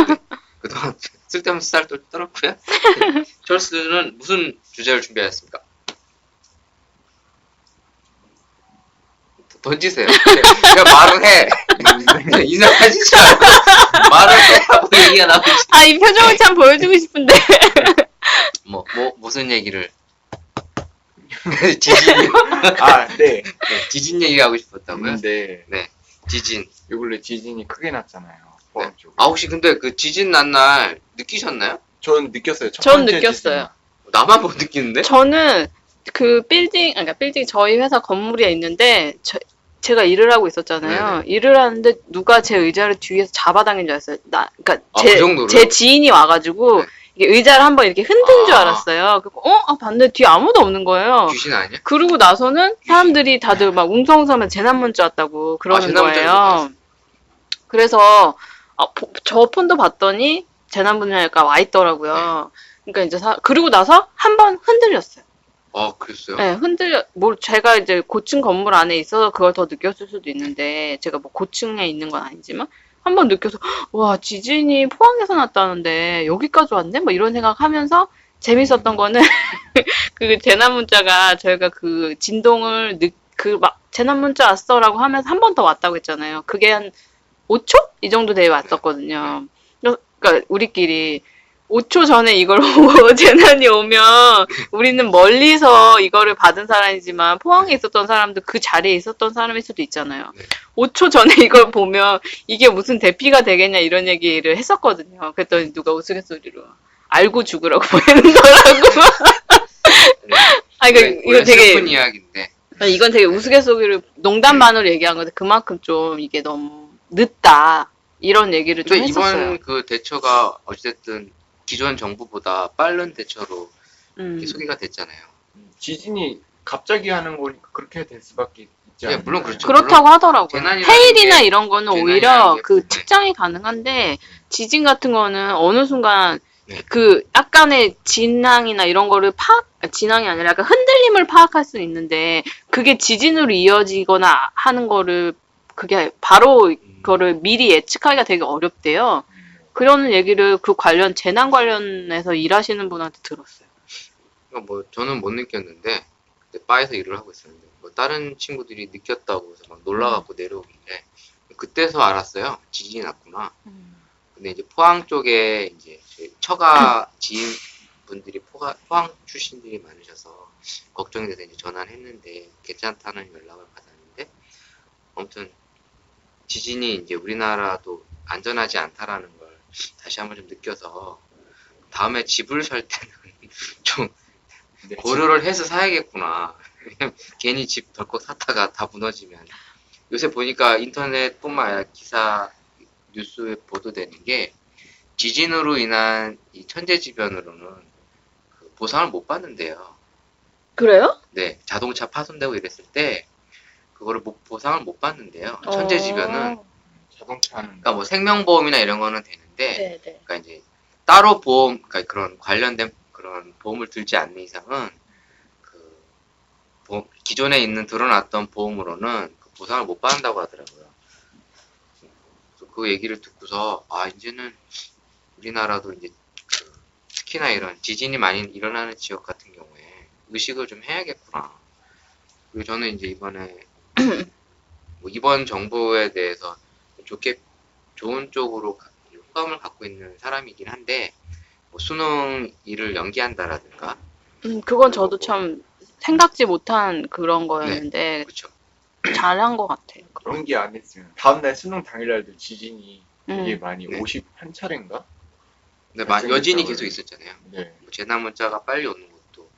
네, 그동안 쓸데없는 수다를 또 떨었고요. 네, 철수는 무슨 주제를 준비하셨습니까? 던지세요. 야, 말을 해. 인사하지 말고 말을 해라고 얘기가 나오지.
이 표정을 참 보여주고 싶은데.
무슨 얘기를? 지진이요?
네.
네, 지진 얘기하고 싶었다고요?
네.
네, 지진.
요 근래 지진이 크게 났잖아요. 포항 쪽에.
아, 혹시 근데 그 지진 난 날 느끼셨나요?
전 느꼈어요. 첫
전
번째
느꼈어요.
나만 못 느끼는데?
저는 그 빌딩 저희 회사 건물에 있는데 제가 일을 하고 있었잖아요. 일을 하는데 누가 제 의자를 뒤에서 잡아당긴 줄 알았어요. 그러니까
그 정도로요?
제 지인이 와가지고
네.
이게 의자를 한번 이렇게 흔든 줄 알았어요. 그리고 봤는데 뒤에 아무도 없는 거예요.
귀신 아니야?
그러고 나서는 사람들이 다들 막 웅성웅성하면 재난 문자 왔다고 그러는
재난 문자
거예요. 그래서 저 폰도 봤더니 재난 문자가 와 있더라고요. 그러니까 이제 그리고 나서 한 번 흔들렸어요.
아, 그랬어요?
네, 제가 이제 고층 건물 안에 있어서 그걸 더 느꼈을 수도 있는데, 제가 뭐 고층에 있는 건 아니지만, 한 번 느껴서, 와, 지진이 포항에서 났다는데, 여기까지 왔네? 뭐 이런 생각 하면서, 재밌었던 거는, 그 재난 문자가 저희가 그 진동을 재난 문자 왔어라고 하면서 한 번 더 왔다고 했잖아요. 그게 한 5초? 이 정도 되게 왔었거든요. 그러니까 우리끼리, 5초 전에 이걸 보고 재난이 오면 우리는 멀리서 이거를 받은 사람이지만 포항에 있었던 사람도 그 자리에 있었던 사람일 수도 있잖아요.
네.
5초 전에 이걸 보면 이게 무슨 대피가 되겠냐 이런 얘기를 했었거든요. 그랬더니 누가 우스갯소리로 알고 죽으라고 보내는 거라고.
네.
이거 되게
슬픈 이야기인데.
이건 되게 우스갯소리로 농담 반으로 얘기한 건데 그만큼 좀 이게 너무 늦다 이런 얘기를 좀
근데
했었어요.
이번 그 대처가 어쨌든 기존 정부보다 빠른 대처로 이렇게 소개가 됐잖아요.
지진이 갑자기 하는 거니까 그렇게 될 수밖에 있지 않나요?
물론 그렇죠.
그렇다고 하더라고요.
재난이라는
해일이나
게-
이런 거는
재난이라는
오히려
게-
그
네.
측정이 가능한데 지진 같은 거는 어느 순간
네.
그 약간의 진앙이나 이런 거를 진앙이 아니라 약간 흔들림을 파악할 수 있는데 그게 지진으로 이어지거나 하는 거를 그게 바로 그거를 미리 예측하기가 되게 어렵대요. 그런 얘기를 그 관련 재난 관련해서 일하시는 분한테 들었어요.
그러니까 뭐 저는 못 느꼈는데 그때 바에서 일을 하고 있었는데 뭐 다른 친구들이 느꼈다고 해서 막 놀라갖고 내려오길래 그때서 알았어요. 지진이 났구나. 근데 이제 포항 쪽에 이제 저희 처가 지인 분들이 포항 출신들이 많으셔서 걱정이 돼서 이제 전화를 했는데 괜찮다는 연락을 받았는데 아무튼 지진이 이제 우리나라도 안전하지 않다라는 걸 다시 한번 좀 느껴서 다음에 집을 살 때는 좀
네.
고려를 해서 사야겠구나. 왜냐면 괜히 집 덜컥 샀다가 다 무너지면 요새 보니까 인터넷뿐만 아니라 기사 뉴스에 보도되는 게 지진으로 인한 이 천재지변으로는 그 보상을 못 받는데요.
그래요?
네, 자동차 파손되고 이랬을 때 그거를 보상을 못 받는데요. 천재지변은
자동차는
그러니까 뭐 생명보험이나 이런 거는 되는데
네네.
그러니까 이제 따로 보험, 그러니까 그런 관련된 그런 보험을 들지 않는 이상은 그 기존에 있는 드러났던 보험으로는 그 보상을 못 받는다고 하더라고요. 그래서 그 얘기를 듣고서 아 이제는 우리나라도 이제 그 특히나 이런 지진이 많이 일어나는 지역 같은 경우에 의식을 좀 해야겠구나. 그리고 저는 이제 이번에 뭐 이번 정부에 대해서 좋은 쪽으로 호감을 갖고 있는 사람이긴 한데 뭐 수능 일을 연기한다라든가
그건 저도 참 생각지 못한 그런 거였는데
그렇죠.
잘한 것 같아요.
연기 안 했으면 다음날 수능 당일날도 지진이 되게
음.
많이
네.
51차례인가?
근데
발생했다고
여진이
해요.
계속 있었잖아요.
네.
뭐 재난 문자가 빨리 오는 것도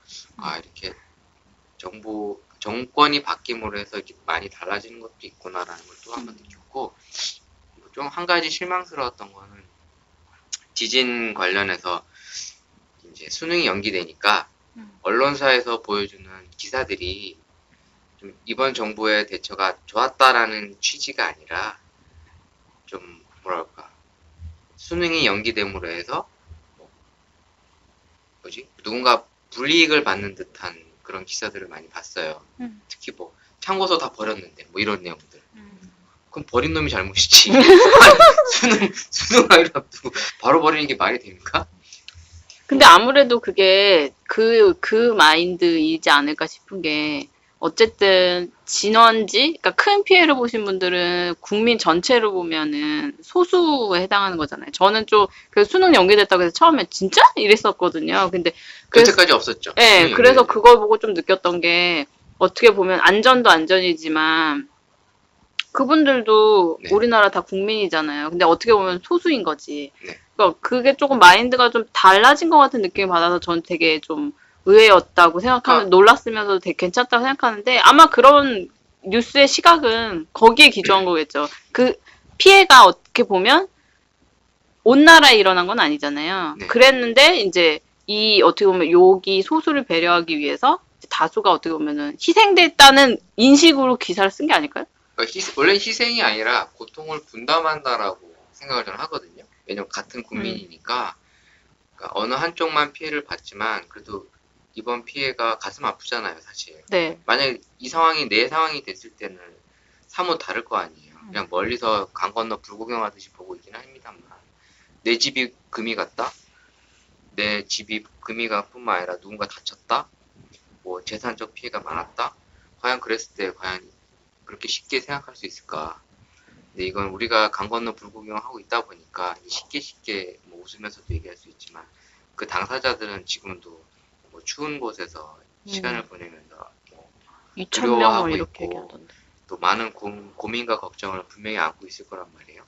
이렇게 정권이 바뀜으로 해서 이렇게 많이 달라지는 것도 있구나라는 걸 또 한 번 느꼈고 좀 한 가지 실망스러웠던 거는 지진 관련해서 이제 수능이 연기되니까 언론사에서 보여주는 기사들이 좀 이번 정부의 대처가 좋았다라는 취지가 아니라 좀 뭐랄까 수능이 연기됨으로 해서 누군가 불이익을 받는 듯한 그런 기사들을 많이 봤어요. 특히 뭐 참고서 다 버렸는데 뭐 이런 내용들. 그럼 버린 놈이 잘못이지. 수능 아니라 바로 버리는 게 말이 됩니까?
근데 아무래도 그게 그 마인드이지 않을까 싶은 게 어쨌든 진원지, 그러니까 큰 피해를 보신 분들은 국민 전체로 보면은 소수에 해당하는 거잖아요. 저는 좀 그 수능 연기됐다고 해서 처음에 진짜 이랬었거든요. 근데 그래서
여태까지 없었죠.
네,
수능
그래서
연기될 때.
그걸 보고 좀 느꼈던 게 어떻게 보면 안전도 안전이지만 그분들도
네.
우리나라 다 국민이잖아요. 근데 어떻게 보면 소수인 거지.
네.
그러니까 그게 조금 마인드가 좀 달라진 것 같은 느낌을 받아서 전 되게 좀 의외였다고 생각하면 놀랐으면서도 되게 괜찮다고 생각하는데 아마 그런 뉴스의 시각은 거기에 기초한 거겠죠. 그 피해가 어떻게 보면 온 나라에 일어난 건 아니잖아요.
네.
그랬는데 이제 이 어떻게 보면 여기 소수를 배려하기 위해서 다수가 어떻게 보면은 희생됐다는 인식으로 기사를 쓴 게 아닐까요?
그러니까 원래 희생이 아니라 고통을 분담한다라고 생각을 저는 하거든요. 왜냐면 같은 국민이니까 그러니까 어느 한쪽만 피해를 봤지만 그래도 이번 피해가 가슴 아프잖아요, 사실.
네.
만약에 이 상황이 내 상황이 됐을 때는 사뭇 다를 거 아니에요. 그냥 멀리서 강 건너 불구경하듯이 보고 있긴 합니다만 내 집이 금이 갔다? 내 집이 금이 간 뿐만 아니라 누군가 다쳤다? 뭐 재산적 피해가 많았다? 과연 그랬을 때 과연 그렇게 쉽게 생각할 수 있을까? 근데 이건 우리가 강 건너 불구경하고 있다 보니까 쉽게 뭐 웃으면서도 얘기할 수 있지만 그 당사자들은 지금도 뭐 추운 곳에서 시간을 보내면서 뭐
2,000명
두려워하고
이렇게
있고
얘기하던데.
또 많은 고민과 걱정을 분명히 안고 있을 거란 말이에요.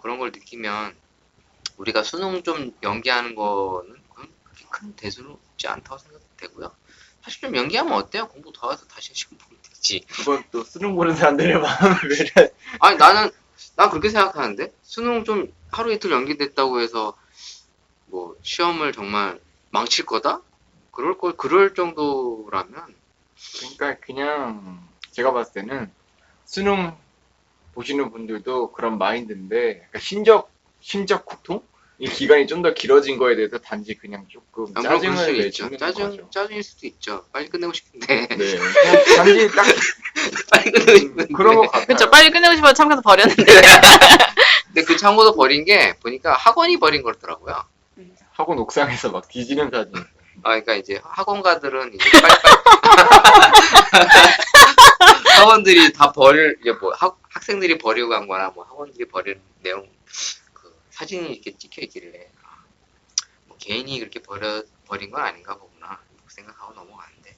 그런 걸 느끼면 우리가 수능 좀 연기하는 거는 그렇게 큰 대수롭지 않다고 생각되고요. 사실 좀 연기하면 어때요? 공부 더 해서 다시 시험 보면 되지.
그건 또 수능 보는 사람들의 마음을 왜
아니 난 그렇게 생각하는데 수능 좀 하루 이틀 연기됐다고 해서 뭐 시험을 정말 망칠 거다? 그럴 정도라면
그러니까 그냥 제가 봤을 때는 수능 보시는 분들도 그런 마인드인데 그러니까 심적 고통? 이 기간이 좀 더 길어진 거에 대해서 단지 그냥 조금
물론 그럴 수도
짜증을
있죠.
내주는 거죠.
짜증일 수도 있죠. 빨리 끝내고 싶은데.
네. 그냥 단지 딱
빨리 끝내고 싶은데.
그런 것 같아요.
그쵸. 빨리 끝내고 싶어서 참가서 버렸는데.
근데 그 참고도 버린 게 보니까 학원이 버린 거더라고요.
학원 옥상에서 막 뒤지는 사진.
그러니까 이제 학원가들은 이제 빨리빨리 학원들이 다 이제 뭐 학생들이 버리고 간 거나 뭐 학원들이 버린 내용 그 사진이 이렇게 찍혀 있길래 뭐 개인이 그렇게 버린 건 아닌가 보구나 생각하고 넘어가는데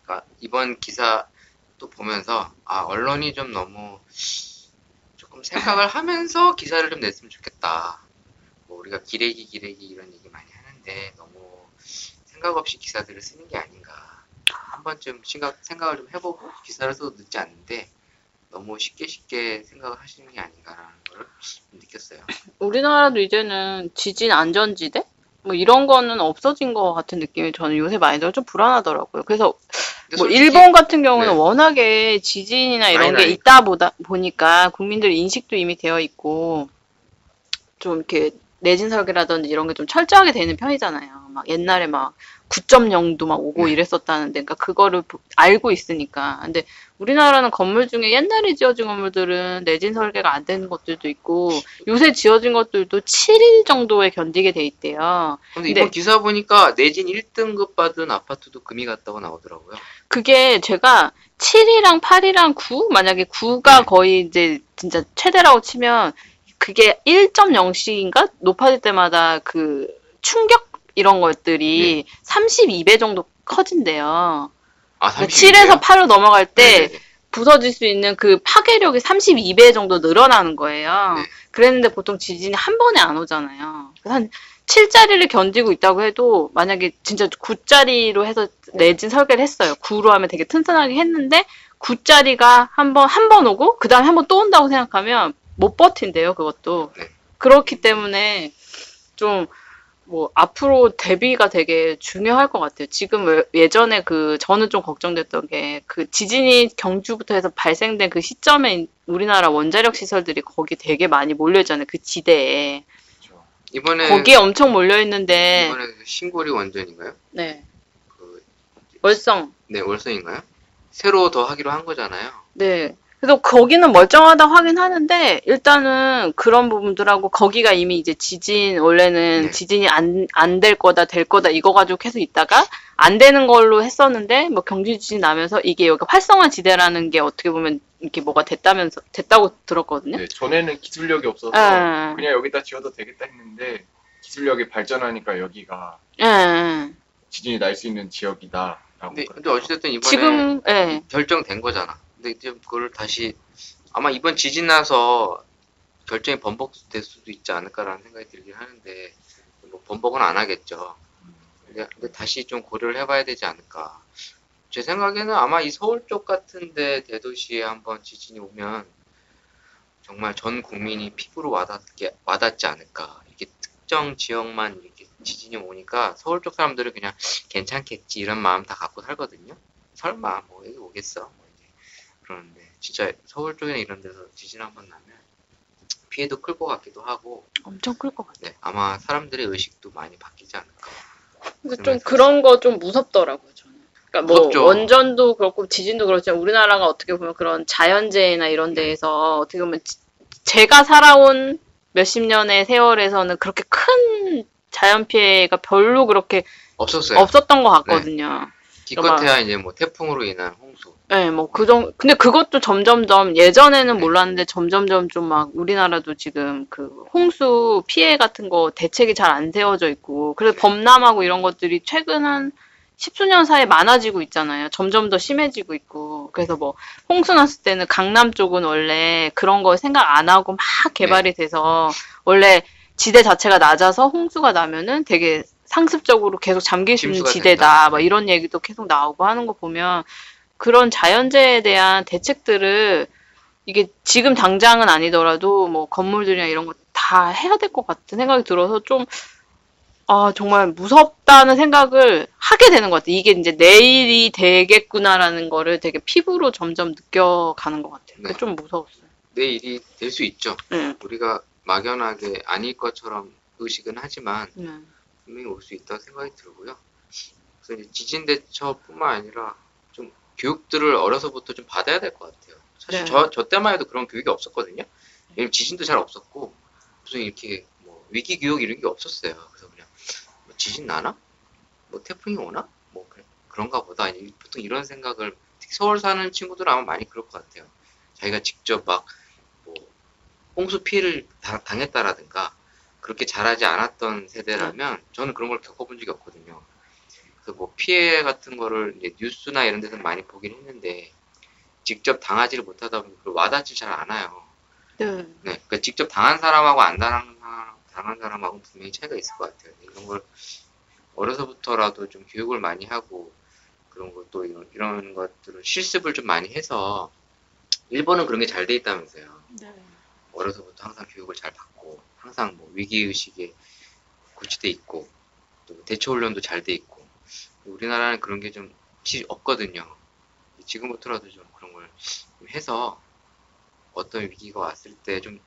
그러니까 이번 기사 또 보면서 언론이 좀 너무 조금 생각을 하면서 기사를 좀 냈으면 좋겠다. 뭐 우리가 기레기 이런 얘기 많이 하는데 너무 생각 없이 기사들을 쓰는 게 아닌가. 한 번쯤 생각을 좀 해보고 기사를 써도 늦지 않는데 너무 쉽게 생각을 하시는 게 아닌가라는 걸 느꼈어요.
우리나라도 이제는 지진 안전지대? 뭐 이런 거는 없어진 것 같은 느낌이 저는 요새 많이 들어 좀 불안하더라고요. 그래서
근데
뭐
솔직히
일본 같은 경우는
네.
워낙에 지진이나 이런
많이
게 있다 보니까 국민들 인식도 이미 되어 있고 좀 이렇게 내진 설계라든지 이런 게 좀 철저하게 되는 편이잖아요. 막 옛날에 막 9.0도 막 오고 이랬었다는데, 그러니까 그거를 알고 있으니까. 근데 우리나라는 건물 중에 옛날에 지어진 건물들은 내진 설계가 안 되는 것들도 있고, 요새 지어진 것들도 7일 정도에 견디게 돼 있대요.
근데
근데
이번 기사 보니까 내진 1등급 받은 아파트도 금이 갔다고 나오더라고요.
그게 제가 7이랑 8이랑 9? 만약에 9가
네.
거의 이제 진짜 최대라고 치면 그게 1.0씩인가? 높아질 때마다 그 충격 이런 것들이 32배 정도 커진대요. 7에서 8로 넘어갈 때
네네네.
부서질 수 있는 그 파괴력이 32배 정도 늘어나는 거예요.
네.
그랬는데 보통 지진이 한 번에 안 오잖아요. 그래서 한 7짜리를 견디고 있다고 해도 만약에 진짜 9짜리로 해서 내진 설계를 했어요. 9로 하면 되게 튼튼하게 했는데 9짜리가 한 번 오고 그 다음에 한 번 또 온다고 생각하면 못 버틴대요, 그것도.
네.
그렇기 때문에 좀 뭐 앞으로 대비가 되게 중요할 것 같아요. 지금 예전에 저는 좀 걱정됐던 게 그 지진이 경주부터 해서 발생된 그 시점에 우리나라 원자력 시설들이 거기 되게 많이 몰려 있잖아요. 그 지대에.
그렇죠.
이번에
거기에 엄청 몰려 있는데
이번에 신고리 원전인가요?
네.
그,
월성.
네, 월성인가요? 새로 더 하기로 한 거잖아요.
네. 그래서 거기는 멀쩡하다 하긴 하는데 일단은 그런 부분들하고 거기가 이미 이제 원래는
네.
지진이 안 될 거다 될 거다 이거 가지고 계속 있다가 안 되는 걸로 했었는데 뭐 경주 지진 나면서 이게 여기 활성화 지대라는 게 어떻게 보면 이렇게 뭐가 됐다고 들었거든요.
네, 전에는 기술력이 없어서
예.
그냥 여기다 지어도 되겠다 했는데 기술력이 발전하니까 여기가
예.
지진이 날 수 있는 지역이다라고.
근데 어찌됐든 이번에
지금 예.
결정된 거잖아. 근데 이제 그걸 다시 아마 이번 지진 나서 결정이 번복될 수도 있지 않을까라는 생각이 들긴 하는데 뭐 번복은 안 하겠죠. 근데 다시 좀 고려를 해봐야 되지 않을까. 제 생각에는 아마 이 서울 쪽 같은데 대도시에 한번 지진이 오면 정말 전 국민이 피부로 와닿지 않을까. 이렇게 특정 지역만 이렇게 지진이 오니까 서울 쪽 사람들은 그냥 괜찮겠지 이런 마음 다 갖고 살거든요. 설마 뭐 여기 오겠어. 뭐 이제 그러는데 진짜 서울 쪽이나 이런 데서 지진 한번 나면 피해도 클 것 같기도 하고
엄청 클 것 같아요.
네, 아마 사람들의 의식도 많이 바뀌지 않을까.
근데 좀 그런 거 좀 무섭더라고요, 저는. 그러니까 뭐
무섭죠.
원전도 그렇고 지진도 그렇지만 우리나라가 어떻게 보면 그런 자연재해나 이런 데에서 어떻게 보면 제가 살아온 몇십 년의 세월에서는 그렇게 큰 자연 피해가 별로 그렇게
없었어요.
없었던 것 같거든요.
기껏해야 이제 뭐 태풍으로 인한 홍수.
네, 뭐 근데 그것도 점점점 예전에는 몰랐는데 점점점 좀 막 우리나라도 지금 그 홍수 피해 같은 거 대책이 잘 안 세워져 있고 그래서 범람하고 이런 것들이 최근 한 10수년 사이에 많아지고 있잖아요. 점점 더 심해지고 있고. 그래서 뭐 홍수 났을 때는 강남 쪽은 원래 그런 거 생각 안 하고 막 개발이 돼서 원래 지대 자체가 낮아서 홍수가 나면은 되게 상습적으로 계속 잠길 수 있는
침수가
지대다.
된다.
막 이런 얘기도 계속 나오고 하는 거 보면 그런 자연재해에 대한 대책들을 이게 지금 당장은 아니더라도 뭐 건물들이나 이런 거 다 해야 될 것 같은 생각이 들어서 좀 정말 무섭다는 생각을 하게 되는 것 같아요. 이게 이제 내일이 되겠구나라는 거를 되게 피부로 점점 느껴가는 것 같아요.
네.
좀 무서웠어요.
내 일이 될 수 있죠.
네.
우리가 막연하게 아닐 것처럼 의식은 하지만
네.
분명히 올 수 있다고 생각이 들고요. 그래서 이제 지진 대처뿐만 아니라 좀 교육들을 어려서부터 좀 받아야 될 것 같아요. 사실
네.
저 때만 해도 그런 교육이 없었거든요. 왜냐면 지진도 잘 없었고 무슨 이렇게 뭐 위기 교육 이런 게 없었어요. 그래서 그냥 뭐 지진 나나? 뭐 태풍이 오나? 뭐 그런가 보다. 보통 이런 생각을 특히 서울 사는 친구들은 아마 많이 그럴 것 같아요. 자기가 직접 막 뭐 홍수 피해를 당했다라든가 그렇게 잘하지 않았던 세대라면 저는 그런 걸 겪어본 적이 없거든요. 그래서 뭐 피해 같은 거를 이제 뉴스나 이런 데서 많이 보긴 했는데 직접 당하지를 못하다 보니 와닿지 잘 않아요.
네.
네, 그러니까 직접 당한 사람하고 안 당한 사람하고는 분명히 차이가 있을 것 같아요. 이런 걸 어려서부터라도 좀 교육을 많이 하고 그런 것도 이런 것들을 실습을 좀 많이 해서 일본은 그런 게 잘 돼 있다면서요.
네.
어려서부터 항상 교육을 잘 받고 항상 뭐 위기의식에 고취돼 있고 또 대처훈련도 잘 돼 있고 우리나라는 그런 게 좀 확실히 없거든요. 지금부터라도 좀 그런 걸 좀 해서 어떤 위기가 왔을 때 좀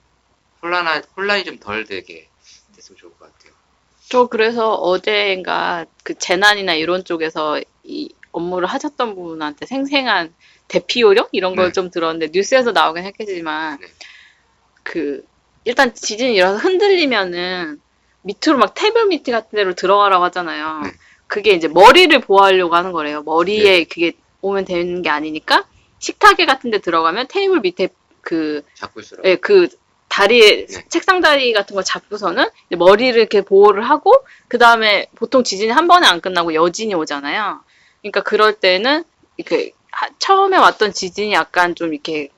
혼란이 좀 덜 되게 됐으면 좋을 것 같아요.
저 그래서 어제인가 그 재난이나 이런 쪽에서 이 업무를 하셨던 분한테 생생한 대피 요령 이런 걸
네.
좀 들었는데 뉴스에서 나오긴 했겠지만
네.
그 일단 지진이 일어나서 흔들리면은 밑으로 막 테이블 밑 같은 데로 들어가라고 하잖아요.
네.
그게 이제 머리를 보호하려고 하는 거래요. 머리에
네.
그게 오면 되는 게 아니니까 식탁에 같은 데 들어가면 테이블 밑에 그
잡고 있으라고.
예, 그 다리에
네.
책상 다리 같은 거 잡고서는 이제 머리를 이렇게 보호를 하고 그 다음에 보통 지진이 한 번에 안 끝나고 여진이 오잖아요. 그러니까 그럴 때는 이렇게 처음에 왔던 지진이 약간 좀 이렇게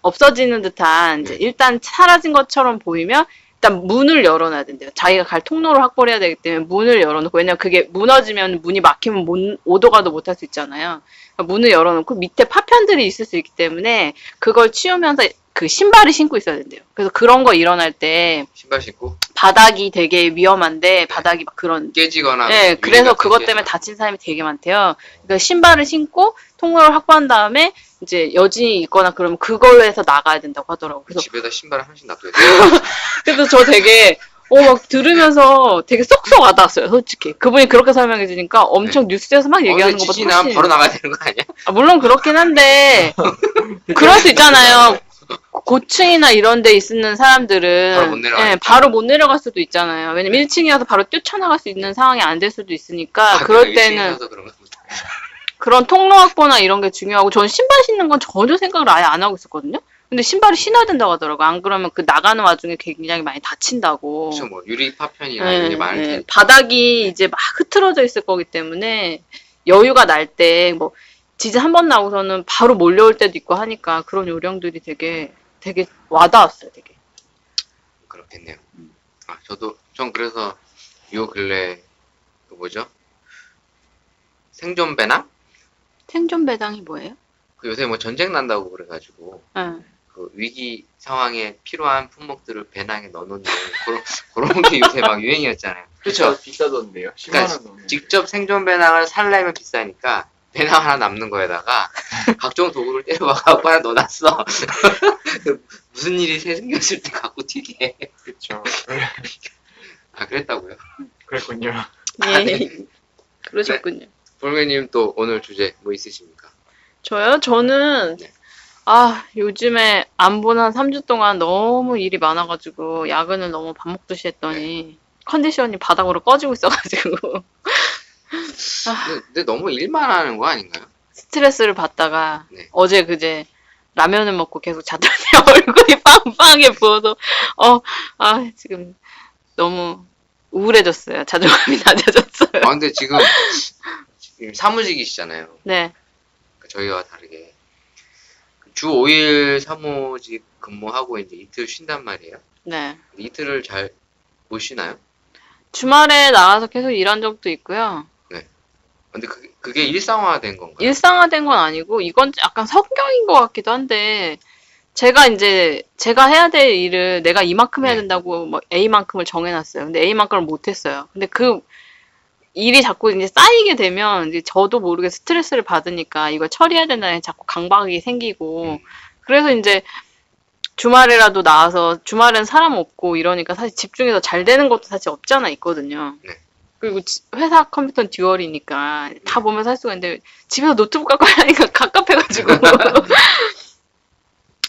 없어지는 듯한 이제
네.
일단 사라진 것처럼 보이면 일단 문을 열어놔야 된대요. 자기가 갈 통로를 확보를 해야 되기 때문에 문을 열어놓고 왜냐면 그게 무너지면 문이 막히면 오도 가도 못할 수 있잖아요. 그러니까 문을 열어놓고 밑에 파편들이 있을 수 있기 때문에 그걸 치우면서 그 신발을 신고 있어야 된대요. 그래서 그런 거 일어날 때
신발 신고
바닥이 되게 위험한데 바닥이 막 그런
깨지거나
네,
유리
그래서
같은
그것
게
때문에 다친 사람이 되게 많대요. 그러니까 신발을 신고 통로를 확보한 다음에 이제 여진이 있거나 그러면 그걸로 해서 나가야 된다고 하더라고요. 그래서
집에다 신발 하나씩 놔둬야 돼요.
그래서 저 되게 막 들으면서 되게 쏙쏙 와닿았어요, 솔직히. 그분이 그렇게 설명해 주니까 엄청 뉴스에서 막 얘기하는 것보다
지진 나면
훨씬
바로 나가야 되는 거 아니야?
물론 그렇긴 한데 그럴 수 있잖아요. 고층이나 이런 데 있는 사람들은
바로 못 내려가니까.
예, 바로 못 내려갈 수도 있잖아요. 왜냐면 1층이어서 바로 뛰쳐나갈 수 있는 상황이 안 될 수도 있으니까 그럴 때는
그런가 보다.
그런 통로 확보나 이런 게 중요하고 저는 신발 신는 건 전혀 생각을 아예 안 하고 있었거든요. 근데 신발을 신어야 된다고 하더라고요. 안 그러면 그 나가는 와중에 굉장히 많이 다친다고.
그렇죠, 뭐 유리 파편이나 이런 게 많을 테니까.
바닥이 이제 막 흐트러져 있을 거기 때문에 여유가 날 때 뭐 지진 한 번 나고서는 바로 몰려올 때도 있고 하니까 그런 요령들이 되게 와닿았어요, 되게.
그렇겠네요. 전 그래서 요 근래 그 뭐죠? 생존 배낭?
생존 배당이 뭐예요?
그 요새 뭐 전쟁 난다고 그래가지고
응.
그 위기 상황에 필요한 품목들을 배낭에 넣어놓는 그런 게 요새 막 유행이었잖아요. 그렇죠?
비싸던데요. 10만
그러니까
원 넘는.
직접 생존 배낭을 살려면 비싸니까 배낭 하나 남는 거에다가 각종 도구를 때려박아갖고 하나 넣어놨어. 무슨 일이 생겼을 때 갖고 튀게.
그렇죠.
아, 그랬다고요?
그랬군요.
예. 그러셨군요.
볼메님 또 오늘 주제 뭐 있으십니까?
저요? 저는
네.
요즘에 안 본 한 3주 동안 너무 일이 많아가지고 야근을 너무 밥 먹듯이 했더니 컨디션이 바닥으로 꺼지고 있어가지고
근데 너무 일만 하는 거 아닌가요?
스트레스를 받다가
네.
어제 그제 라면을 먹고 계속 자더니 얼굴이 빵빵하게 부어서 지금 너무 우울해졌어요. 자존감이 낮아졌어요.
근데 지금 사무직이시잖아요.
네.
그러니까 저희와 다르게 주 5일 사무직 근무하고 이제 이틀 쉰단 말이에요.
네.
이틀을 잘 못 쉬나요?
주말에 나가서 계속 일한 적도 있고요.
근데 그게 일상화된 건가요?
일상화된 건 아니고 이건 약간 성격인 것 같기도 한데 제가 해야 될 일을 내가 이만큼 해야
네.
된다고 뭐 A만큼을 정해놨어요. 근데 A만큼을 못했어요. 근데 그 일이 자꾸 이제 쌓이게 되면 이제 저도 모르게 스트레스를 받으니까 이걸 처리해야 된다는 자꾸 강박이 생기고 그래서 이제 주말에라도 나와서 주말엔 사람 없고 이러니까 사실 집중해서 잘 되는 것도 사실 없지 않아 있거든요.
네.
그리고 회사 컴퓨터는 듀얼이니까 다 보면서 할 수가 있는데 집에서 노트북 갖고 하니까 갑갑해가지고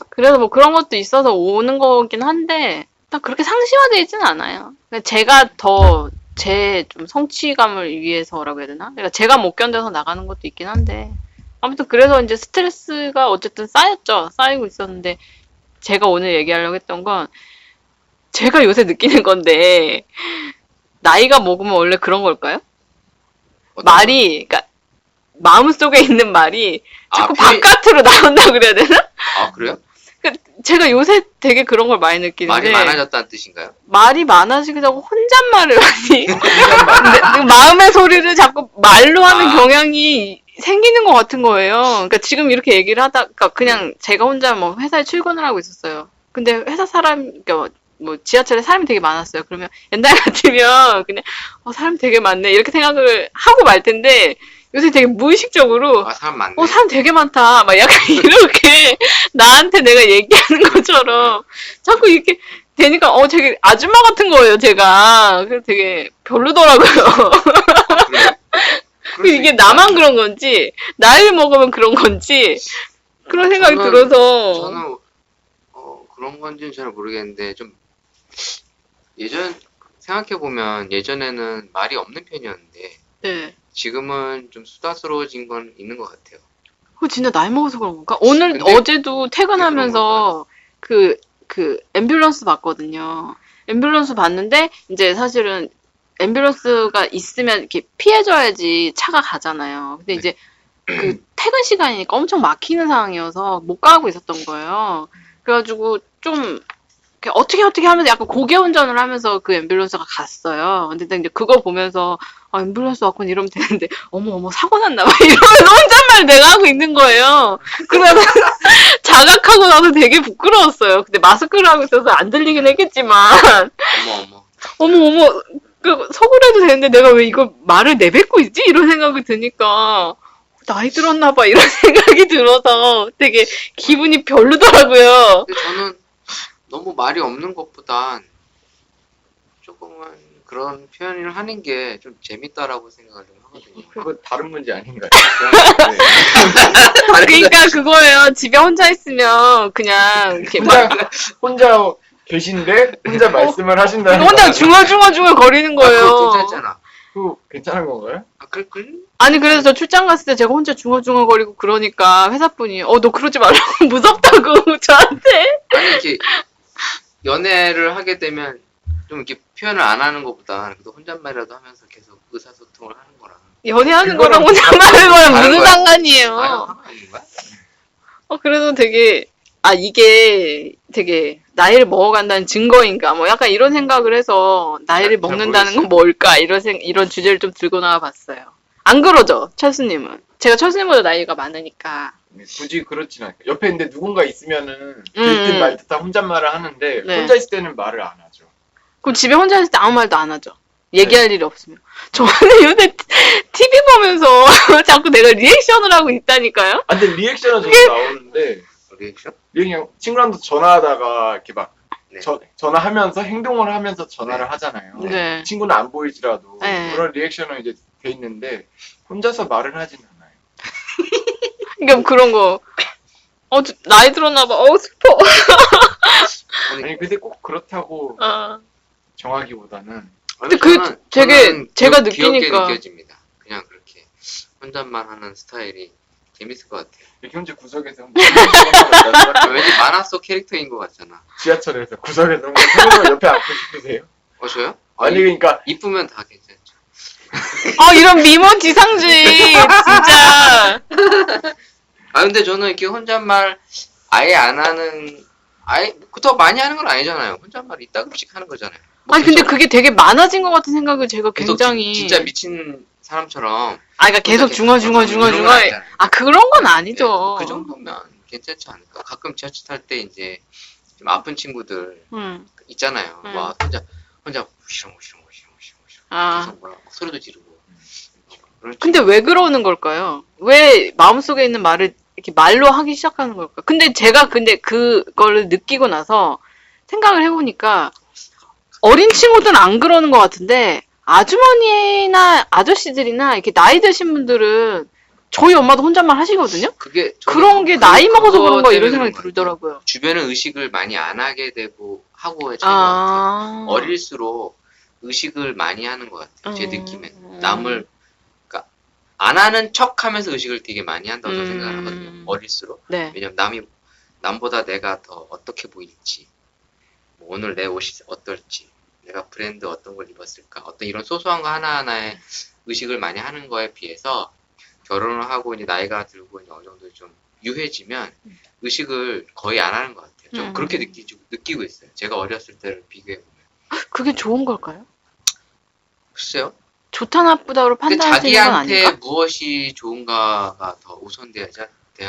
그래서 뭐 그런 것도 있어서 오는 거긴 한데 딱 그렇게 상시화되어 있지는 않아요. 그러니까 제가 더 제 좀 성취감을 위해서라고 해야 되나? 그러니까 제가 못 견뎌서 나가는 것도 있긴 한데 아무튼 그래서 이제 스트레스가 어쨌든 쌓였죠. 쌓이고 있었는데 제가 오늘 얘기하려고 했던 건 제가 요새 느끼는 건데 나이가 먹으면 원래 그런 걸까요?
어떤
말이 그러니까 마음속에 있는 말이 자꾸
거? 아,
바깥으로 나온다 그래야 되나?
아, 그래요?
제가 요새 되게 그런 걸 많이 느끼는데
말이 많아졌다는 뜻인가요?
말이 많아지기도 하고 혼잣말을 많이 근데 마음의 소리를 자꾸 말로 하는 경향이 생기는 것 같은 거예요. 그러니까 지금 이렇게 얘기를 하다가 그냥 제가 혼자 뭐 회사에 출근을 하고 있었어요. 근데 회사 사람, 그러니까 뭐 지하철에 사람이 되게 많았어요. 그러면 옛날 같으면 그냥 사람 되게 많네 이렇게 생각을 하고 말 텐데 요새 되게 무의식적으로
아, 사람 많네.
사람 되게 많다. 막 약간 이렇게 나한테 내가 얘기하는 것처럼 자꾸 이렇게 되니까 되게 아줌마 같은 거예요, 제가. 그래서 되게 별로더라고요.
그래요? 그럴 수
이게
있구나.
나만 그런 건지, 나이를 먹으면 그런 건지, 그런 생각이
저는-
들어서.
저는 그런 건지는 잘 모르겠는데 좀 생각해 보면 예전에는 말이 없는 편이었는데
네.
지금은 좀 수다스러워진 건 있는 것 같아요.
진짜 나이 먹어서 그런 건가? 오늘,
근데
어제도 퇴근하면서 그 앰뷸런스 봤거든요. 앰뷸런스 봤는데, 이제 사실은 앰뷸런스가 있으면 이렇게 피해줘야지 차가 가잖아요. 근데
네.
이제 그 퇴근 시간이니까 엄청 막히는 상황이어서 못 가고 있었던 거예요. 그래가지고 좀 이렇게 어떻게 하면서 약간 고개 운전을 하면서 그 앰뷸런스가 갔어요. 근데 이제 그거 보면서 앰뷸런스 왔군 이러면 되는데 어머 사고 났나 봐 이러면서 혼잣말 내가 하고 있는 거예요. 그래서 자각하고 나서 되게 부끄러웠어요. 근데 마스크를 하고 있어서 안 들리긴 했겠지만 어머 서울해도 되는데 내가 왜 이거 말을 내뱉고 있지? 이런 생각이 드니까 나이 들었나 봐 이런 생각이 들어서 되게 기분이 별로더라고요.
근데 저는 너무 말이 없는 것보단 조금은 그런 표현을 하는 게 좀 재밌다라고 생각을 좀 하거든요.
그거 다른 문제 아닌가요?
그러니까 그거예요. 집에 혼자 있으면 그냥 이렇게 막
혼자 계신데 혼자 말씀을 하신다는
혼자
거
중얼중얼 거리는
그거
거예요.
괜찮잖아.
그거 괜찮은 건가요?
아, 그래?
아니 그래서 저 출장 갔을 때 제가 혼자 중얼중얼거리고 그러니까 회사분이 너 그러지 말라고 무섭다고 저한테.
아니 이렇게 연애를 하게 되면 좀 이렇게 표현을 안 하는 것보다 그래도 혼잣말이라도 하면서 계속 의사소통을 하는 거랑
연애하는
그거랑
거랑 혼잣말하는 거랑
다른
무슨
거야?
상관이에요.
상관없는 거야?
그래도 되게 이게 되게 나이를 먹어간다는 증거인가 뭐 약간 이런 생각을 해서 나이를
잘
먹는다는 건
모르겠어요.
뭘까 이런 주제를 좀 들고 나와 봤어요. 안 그러죠, 철수님은? 제가 철수님보다 나이가 많으니까.
굳이 그렇진 않아요. 옆에 근데 누군가 있으면은 들듯 말듯 다 혼잣말을 하는데
네.
혼자 있을 때는 말을 안 하죠.
그럼 집에 혼자 있을 때 아무 말도 안 하죠. 얘기할 일이 없으면. 저는 요새 TV 보면서 자꾸 내가 리액션을 하고 있다니까요?
근데 리액션은 저도 나오는데
리액션?
그냥 친구랑도 전화하다가 이렇게 막
네.
전화하면서 행동을 하면서 전화를 하잖아요.
네.
친구는 안 보이더라도
네.
그런 리액션은 이제 돼 있는데 혼자서 말을 하진 않아요.
그러니까 그런 거. 나이 들었나 봐. 슬퍼.
아니 근데 꼭 그렇다고 정하기보다는
근데
저는
제가
귀엽게
느끼니까.
느껴집니다. 그냥 그렇게 혼잣말하는 스타일이 재밌을 것 같아요.
이렇게 혼자 구석에서 혼자
왠지 만화 속 캐릭터인 것 같잖아.
지하철에서 구석에서 혼자 옆에 앉고 싶으세요?
저요?
아니 그러니까
이쁘면 다 괜찮죠.
이런 미모 지상주의 진짜.
근데 저는 이렇게 혼잣말 아예 안 하는 더 많이 하는 건 아니잖아요. 혼잣말 이따금씩 하는 거잖아요.
아니 근데 그게 되게 많아진 것 같은 생각을 제가
계속
굉장히.
진짜 미친 사람처럼
그러니까 계속 중얼중얼. 그런 건 아니죠.
그 정도면 괜찮지 않을까. 가끔 지하철 탈 때 이제 좀 아픈 친구들 있잖아요. 막 혼자 우시렁 계속 막 소리도 지르고.
근데 왜 그러는 걸까요? 왜 마음속에 있는 말을 이렇게 말로 하기 시작하는 걸까? 근데 제가 그거를 느끼고 나서 생각을 해보니까 어린 친구들은 안 그러는 것 같은데 아주머니나 아저씨들이나 이렇게 나이 드신 분들은 저희 엄마도 혼잣말 하시거든요?
그게
그런 게 나이 먹어서 그런 거 이런
때문에
생각이
그런 것
들더라고요.
주변은 의식을 많이 안 하게 되고 하고의 차이인 것 같아요. 어릴수록 의식을 많이 하는 것 같아요. 제 느낌에. 남을, 그러니까 안 하는 척 하면서 의식을 되게 많이 한다고 저는 생각을 하거든요. 어릴수록.
네.
왜냐면 남보다 내가 더 어떻게 보일지, 뭐 오늘 내 옷이 어떨지, 내가 브랜드 어떤 걸 입었을까, 어떤 이런 소소한 거 하나하나에 의식을 많이 하는 거에 비해서 결혼을 하고 이제 나이가 들고 이제 어느 정도 좀 유해지면 의식을 거의 안 하는 것 같아요. 좀 그렇게 느끼고 있어요. 제가 어렸을 때를 비교해보면.
그게 좋은 걸까요?
글쎄요.
좋다 나쁘다로
근데
판단할 수 있는 건
자기한테
아닌가?
무엇이 좋은가가 더 우선돼야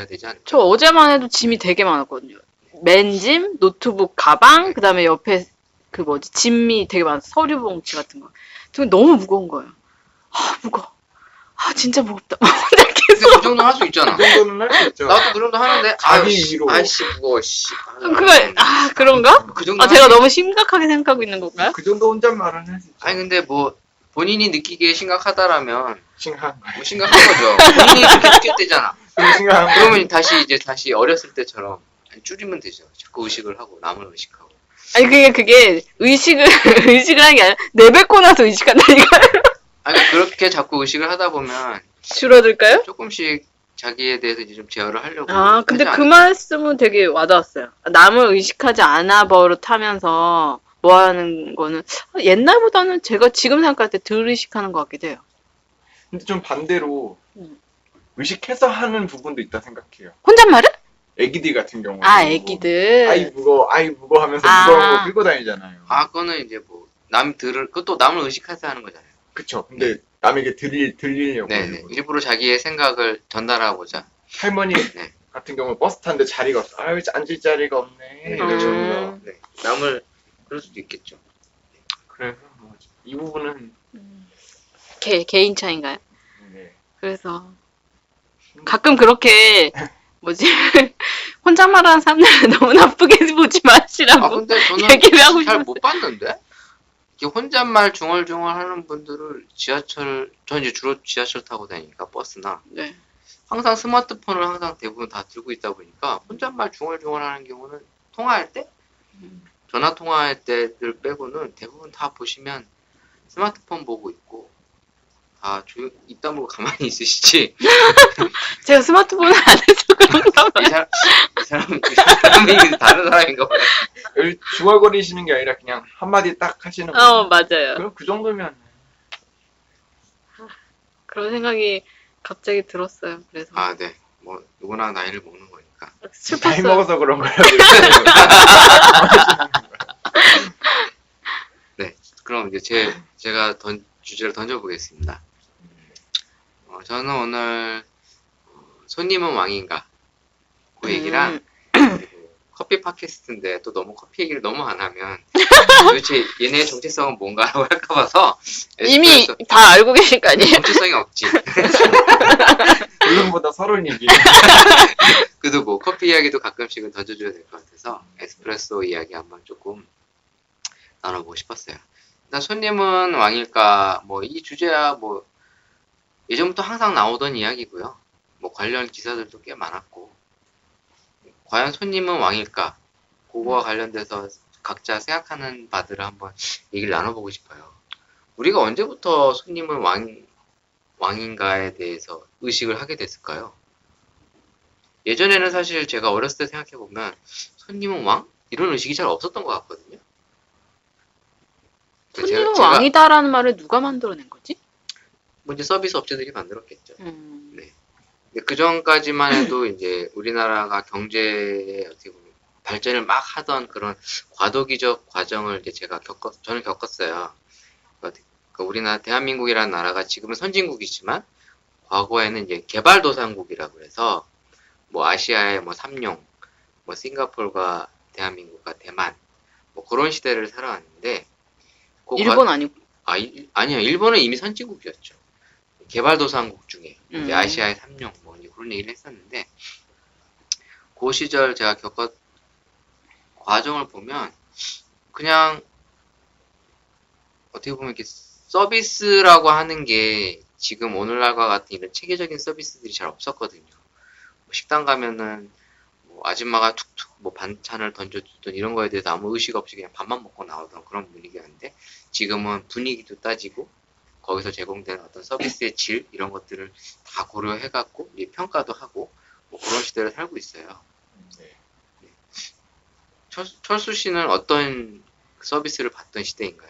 되지 않을까?
저 어제만 해도 짐이 되게 많았거든요. 맨짐, 노트북, 가방, 그 다음에 옆에 그 뭐지, 짐이 되게 많았어. 서류 봉지 같은 거. 근데 너무 무거운 거예요. 아, 무거워. 아, 진짜 무겁다. 혼자
근데
계속.
그 정도는 할 수 있잖아.
그 정도는 할 수 있죠.
나도 그 정도 하는데
자기
아유,
위로.
아이씨 무거워 씨.
그런가?
그 정도
아, 제가
하지.
너무 심각하게 생각하고 있는 건가요?
그 정도 혼잣말은 할 수 있죠.
아니 근데 뭐 본인이 느끼기에 심각하다라면
심각한 거예요.
뭐 심각한 거죠. 본인이 그렇게 느꼈대잖아.
심각한 거.
그러면 다시 어렸을 때처럼 줄이면 되죠. 자꾸 의식을 하고 남을 의식하고.
아니, 그게 의식을 하는 게 아니라 내뱉고 나서 의식한다니까요.
아니 그렇게 자꾸 의식을 하다 보면
줄어들까요?
조금씩 자기에 대해서 이제 좀 제어를 하려고.
아, 근데
하지
그
않을까?
말씀은 되게 와닿았어요. 남을 의식하지 않아 버릇하면서 뭐 하는 거는 옛날보다는 제가 지금 생각할 때 덜 의식하는 것 같기도 해요.
근데 좀 반대로
음.
의식해서 하는 부분도 있다 생각해요.
혼잣말을?
애기들 같은 경우는.
아, 애기들.
아이 무거워 하면서
아.
무거운 거 끌고 다니잖아요.
아, 그거는 이제 뭐 그것도 남을 의식해서 하는 거잖아요.
그쵸. 근데 남에게 들리려고.
네,
하는
네.
거죠.
일부러 자기의 생각을 전달하고자.
할머니
네.
같은 경우 버스 타는데 자리가 없어. 아유, 앉을 자리가 없네.
그렇죠.
음.
네. 남을 그럴 수도 있겠죠.
그래서 이 부분은
개인 차인가요?
네.
그래서 가끔 그렇게 뭐지 혼잣말하는 사람들은 너무 나쁘게 보지 마시라고.
아, 근데 저는
얘기를 하고
잘
싶었어요.
못 봤는데? 이게 혼잣말 중얼중얼 하는 분들을 전 이제 주로 지하철 타고 다니니까 버스나
네.
항상 스마트폰을 항상 대부분 다 들고 있다 보니까 혼잣말 중얼중얼 하는 경우는 통화할 때? 전화 통화할 때들 빼고는 대부분 다 보시면 스마트폰 보고 있고 다 입 다물고 가만히 있으시지.
제가 스마트폰을 안 해서 그런가 봐요.
이 사람이 다른 사람인가 봐요.
중얼거리시는 게 아니라 그냥 한마디 딱 하시는 거예요.
맞아요.
그럼 그 정도면
그런 생각이 갑자기 들었어요. 그래서
아, 네. 뭐 누구나 나이를 먹는 거니까.
나이
슬펐어요.
먹어서 그런 거라고.
네. 그럼 이제 제가 주제를 던져보겠습니다. 저는 오늘 손님은 왕인가 그 얘기랑 그리고 커피 팟캐스트인데 또 너무 커피 얘기를 너무 안 하면 도대체 얘네의 정체성은 뭔가라고 할까 봐서
이미
에스프레소-
다 알고 계실 거 아니에요?
정체성이 없지.
결론보다 서로는 얘기.
그래도 뭐 커피 이야기도 가끔씩은 던져줘야 될 것 같아서 에스프레소 이야기 한번 조금 나눠보고 싶었어요. 일단 손님은 왕일까 뭐 이 주제야 뭐 예전부터 항상 나오던 이야기고요. 뭐 관련 기사들도 꽤 많았고 과연 손님은 왕일까? 그거와 관련돼서 각자 생각하는 바들을 한번 얘기를 나눠보고 싶어요. 우리가 언제부터 손님은 왕인가에 대해서 의식을 하게 됐을까요? 예전에는 사실 제가 어렸을 때 생각해보면 손님은 왕? 이런 의식이 잘 없었던 것 같거든요.
손님은 왕이다라는 말을 누가 만들어낸 거지?
뭐 이제 서비스 업체들이 만들었겠죠.
음.
네. 근데 그 전까지만 해도 이제 우리나라가 경제에 어떻게 보면 발전을 막 하던 그런 과도기적 과정을 이제 저는 겪었어요. 그러니까 우리나라 대한민국이라는 나라가 지금은 선진국이지만 과거에는 이제 개발도상국이라고 해서 뭐 아시아의 뭐 삼룡, 뭐 싱가포르가 대한민국과 대만 뭐 그런 시대를 살아왔는데
일본 아니고.
아니요. 일본은 이미 선진국이었죠. 개발도상국 중에 이제
음.
아시아의 삼룡 뭐 이제 그런 얘기를 했었는데 그 시절 제가 겪었 과정을 보면 그냥 어떻게 보면 이렇게 서비스라고 하는 게 지금 오늘날과 같은 이런 체계적인 서비스들이 잘 없었거든요. 뭐 식당 가면은 뭐 아줌마가 툭툭 뭐 반찬을 던져주던 이런 거에 대해서 아무 의식 없이 그냥 밥만 먹고 나오던 그런 분위기였는데 지금은 분위기도 따지고 거기서 제공되는 어떤 서비스의 질 이런 것들을 다 고려해갖고 평가도 하고 뭐 그런 시대를 살고 있어요.
네.
철수 씨는 어떤 서비스를 받던 시대인가요?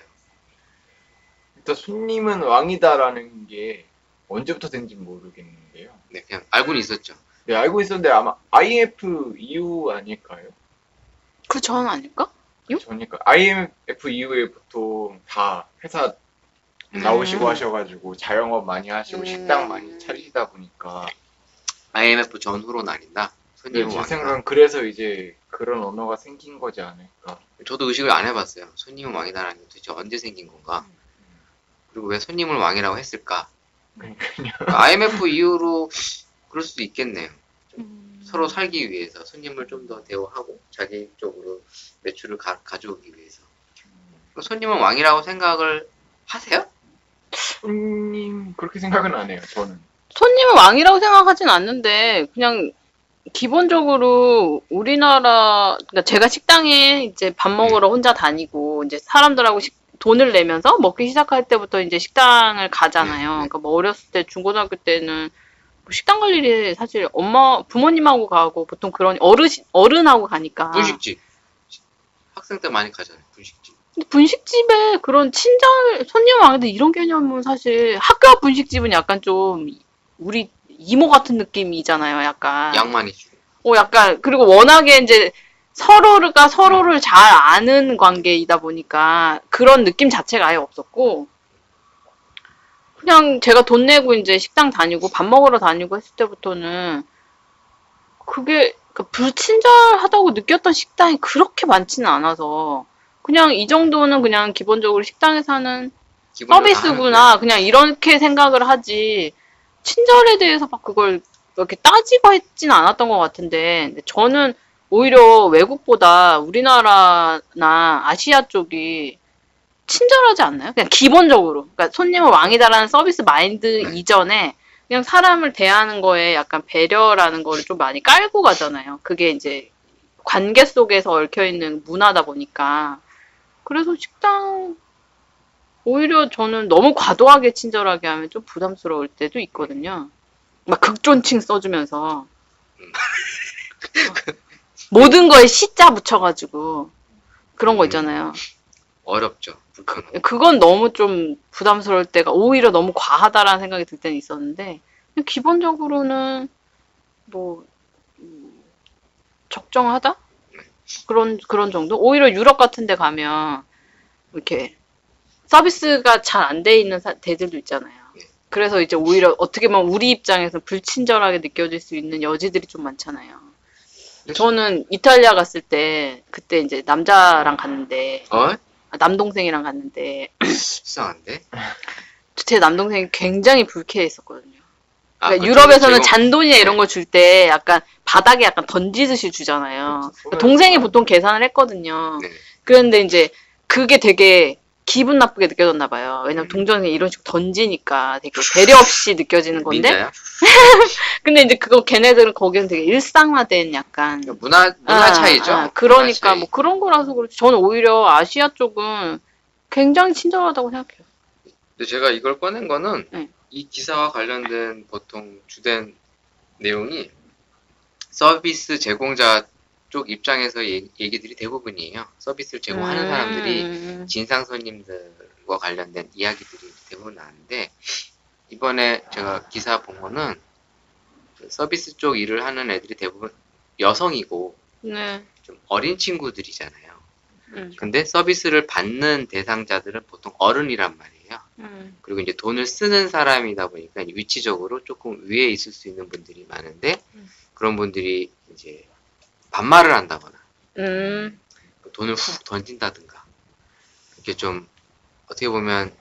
일단 손님은 왕이다라는 게 언제부터 된지 모르겠는데요.
네, 그냥 알고는 있었죠.
네, 알고 있었는데 아마 IMF 이후 아닐까요?
그 전 아닐까?
그러니까 IMF 이후에 보통 다 회사 나오시고 하셔가지고 자영업 많이 하시고 식당 많이 차리시다 보니까
IMF 전후로 나뉜다.
네,
손님은
제
왕이다.
생각은 그래서 이제 그런 언어가 생긴 거지 않을까.
저도 의식을 안 해봤어요. 손님은 왕이다라는 게 도대체 언제 생긴 건가? 그리고 왜 손님을 왕이라고 했을까?
그러니까요.
IMF 이후로 그럴 수도 있겠네요.
음.
서로 살기 위해서 손님을 좀 더 대우하고 자기 쪽으로 매출을 가져오기 위해서. 손님은 왕이라고 생각을 하세요?
손님 그렇게 생각은 안 해요. 저는.
손님은 왕이라고 생각하진 않는데 그냥 기본적으로 우리나라 그러니까 제가 식당에 이제 밥 먹으러 혼자 다니고 이제 사람들하고 돈을 내면서 먹기 시작할 때부터 이제 식당을 가잖아요. 그러니까 뭐 어렸을 때 중고등학교 때는 뭐 식당 갈 일이 사실 부모님하고 가고 보통 그런 어른하고 가니까.
분식집. 학생 때 많이 가잖아요. 분식집.
근데 분식집에 그런 친절 손님 왕인데 이런 개념은 사실 학교 앞 분식집은 약간 좀 우리 이모 같은 느낌이잖아요. 약간.
양만이 주고.
약간 그리고 워낙에 이제 서로가 서로를 잘 아는 관계이다 보니까 그런 느낌 자체가 아예 없었고 그냥 제가 돈 내고 이제 식당 다니고 밥 먹으러 다니고 했을 때부터는 그게 불친절하다고 느꼈던 식당이 그렇게 많지는 않아서 그냥 이 정도는 그냥 기본적으로 식당에서 하는
기본적으로
서비스구나 그냥 이렇게 생각을 하지 친절에 대해서 막 그걸 이렇게 따지고 했진 않았던 것 같은데 근데 저는 오히려 외국보다 우리나라나 아시아 쪽이 친절하지 않나요? 그냥 기본적으로. 그러니까 손님은 왕이다라는 서비스 마인드 이전에 그냥 사람을 대하는 거에 약간 배려라는 거를 좀 많이 깔고 가잖아요. 그게 이제 관계 속에서 얽혀있는 문화다 보니까. 그래서 식당, 오히려 저는 너무 과도하게 친절하게 하면 좀 부담스러울 때도 있거든요. 막 극존칭 써주면서. 모든 거에 시자 붙여가지고. 그런 거 있잖아요.
어렵죠. 불편하고.
그건 너무 좀 부담스러울 때가 오히려 너무 과하다라는 생각이 들 때는 있었는데 그냥 기본적으로는 뭐 적정하다? 그런 정도? 오히려 유럽 같은 데 가면 이렇게 서비스가 잘 안 돼 있는 데들도 있잖아요. 그래서 이제 오히려 어떻게 보면 우리 입장에서 불친절하게 느껴질 수 있는 여지들이 좀 많잖아요. 저는 이탈리아 갔을 때 그때 이제 남자랑 갔는데 남동생이랑 갔는데
수상한데?
제 남동생이 굉장히 불쾌했었거든요. 그러니까
그
유럽에서는
제공-
잔돈이나 이런 걸 줄 때 약간 바닥에 약간 던지듯이 주잖아요. 그러니까 동생이 보통 계산을 했거든요.
네.
그런데 이제 그게 되게 기분 나쁘게 느껴졌나 봐요. 왜냐면 동전이 이런 식으로 던지니까 되게 배려 없이 느껴지는 건데.
민자야?
근데 이제 그거 걔네들은 거기는 되게 일상화된 약간
문화 차이죠.
그러니까
문화 차이.
뭐 그런 거라서 그렇지. 저는 오히려 아시아 쪽은 굉장히 친절하다고 생각해요.
근데 제가 이걸 꺼낸 거는
네.
이 기사와 관련된 보통 주된 내용이 서비스 제공자 쪽 입장에서 얘기들이 대부분이에요. 서비스를 제공하는 사람들이 진상 손님들과 관련된 이야기들이 대부분 나왔는데 이번에 제가 기사 본 거는 서비스 쪽 일을 하는 애들이 대부분 여성이고
네.
좀 어린 친구들이잖아요.
음.
근데 서비스를 받는 대상자들은 보통 어른이란 말이에요. 그리고 이제 돈을 쓰는 사람이다 보니까 위치적으로 조금 위에 있을 수 있는 분들이 많은데 그런 분들이 이제 반말을 한다거나 돈을 훅 던진다든가 이렇게 좀 어떻게 보면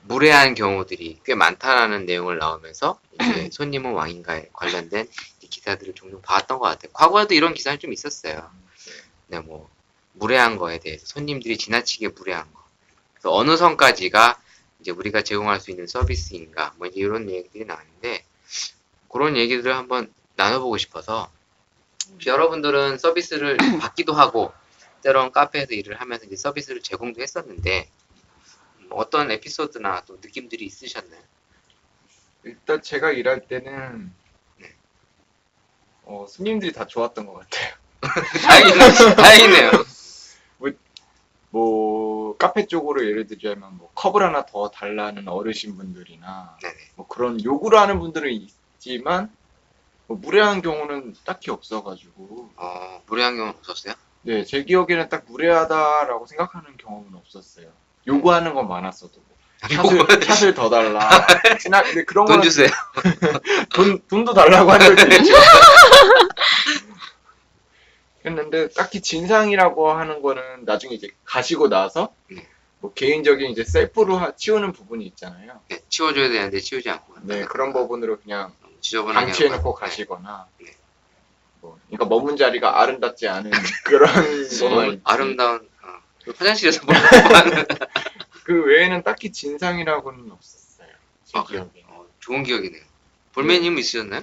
무례한
경우들이 꽤 많다라는 내용을 나오면서 이제 손님은 왕인가에 관련된 기사들을 종종 봤던 것 같아요. 과거에도 이런 기사는 좀 있었어요. 네, 뭐 무례한 거에 대해서 손님들이 지나치게 무례한 거. 그래서 어느 선까지가 이제 우리가 제공할 수 있는 서비스인가, 뭐 이제 이런 얘기들이 나왔는데 그런 얘기들을 한번 나눠보고 싶어서 여러분들은 서비스를 받기도 하고 때론 카페에서 일을 하면서 이제 서비스를 제공도 했었는데 어떤 에피소드나 또 느낌들이 있으셨나요?
일단 제가 일할 때는
네.
손님들이 다 좋았던 것 같아요.
다행이네요.
뭐 카페 쪽으로 예를 들자면 뭐 컵을 하나 더 달라는 어르신 분들이나
네네.
뭐 그런 요구를 하는 분들은 있지만 뭐 무례한 경우는 딱히 없어가지고
무례한 경우 없었어요?
네, 제 기억에는 딱 무례하다라고 생각하는 경험은 없었어요. 요구하는 건 많았어도 뭐 샷을 더 달라. 근데 그런
돈
거는
주세요.
돈도 달라고 한 적도 있죠. 했는데 딱히 진상이라고 하는 거는 나중에 이제 가시고 나서 뭐 개인적인 이제 셀프로 치우는 부분이 있잖아요.
네, 치워줘야 되는데 치우지 않고
네, 그런 부분으로 그냥
지저분하게
방치해놓고
하는 거.
가시거나
네.
뭐, 그러니까 머문 자리가 아름답지 않은 그런 것만 있지.
아름다운 화장실에서 보는
그 외에는 딱히 진상이라고는 없었어요. 제 기억에.
좋은 기억이네요. 볼매님 있으셨나요?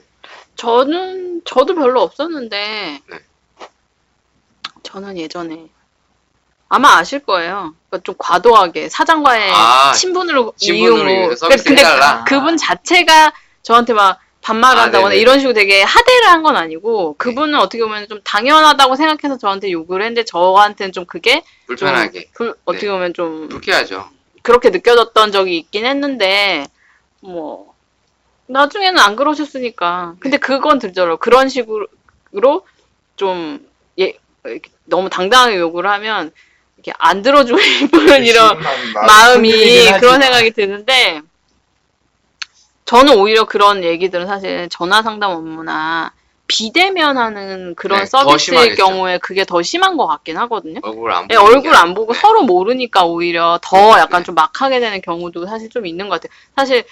저도 별로 없었는데,
네.
저는 예전에, 아마 아실 거예요. 그러니까 좀 과도하게 사장과의 신분으로
신분으로
이유로.
서비스
근데
해달라.
그분 자체가 저한테 막 반말한다거나
네네.
이런 식으로 되게 하대를 한 건 아니고, 그분은 어떻게 보면 좀 당연하다고 생각해서 저한테 요구를 했는데, 저한테는 좀 그게
불편하게.
어떻게 보면 좀
불쾌하죠.
그렇게 느껴졌던 적이 있긴 했는데, 뭐, 나중에는 안 그러셨으니까. 근데 그건 들더라고요. 그런 식으로 좀, 이렇게 너무 당당하게 요구를 하면, 이렇게 안 들어주고 싶은 이런 마음이 그런 생각이 드는데, 저는 오히려 그런 얘기들은 사실 전화 상담 업무나 비대면 하는 그런
네, 더
서비스의
심하겠죠.
경우에 그게 더 심한 것 같긴 하거든요.
얼굴 안
네,
보고.
얼굴 안 보고
네.
서로 모르니까 오히려 더 약간
네.
좀 막 하게 되는 경우도 사실 좀 있는 것 같아요. 사실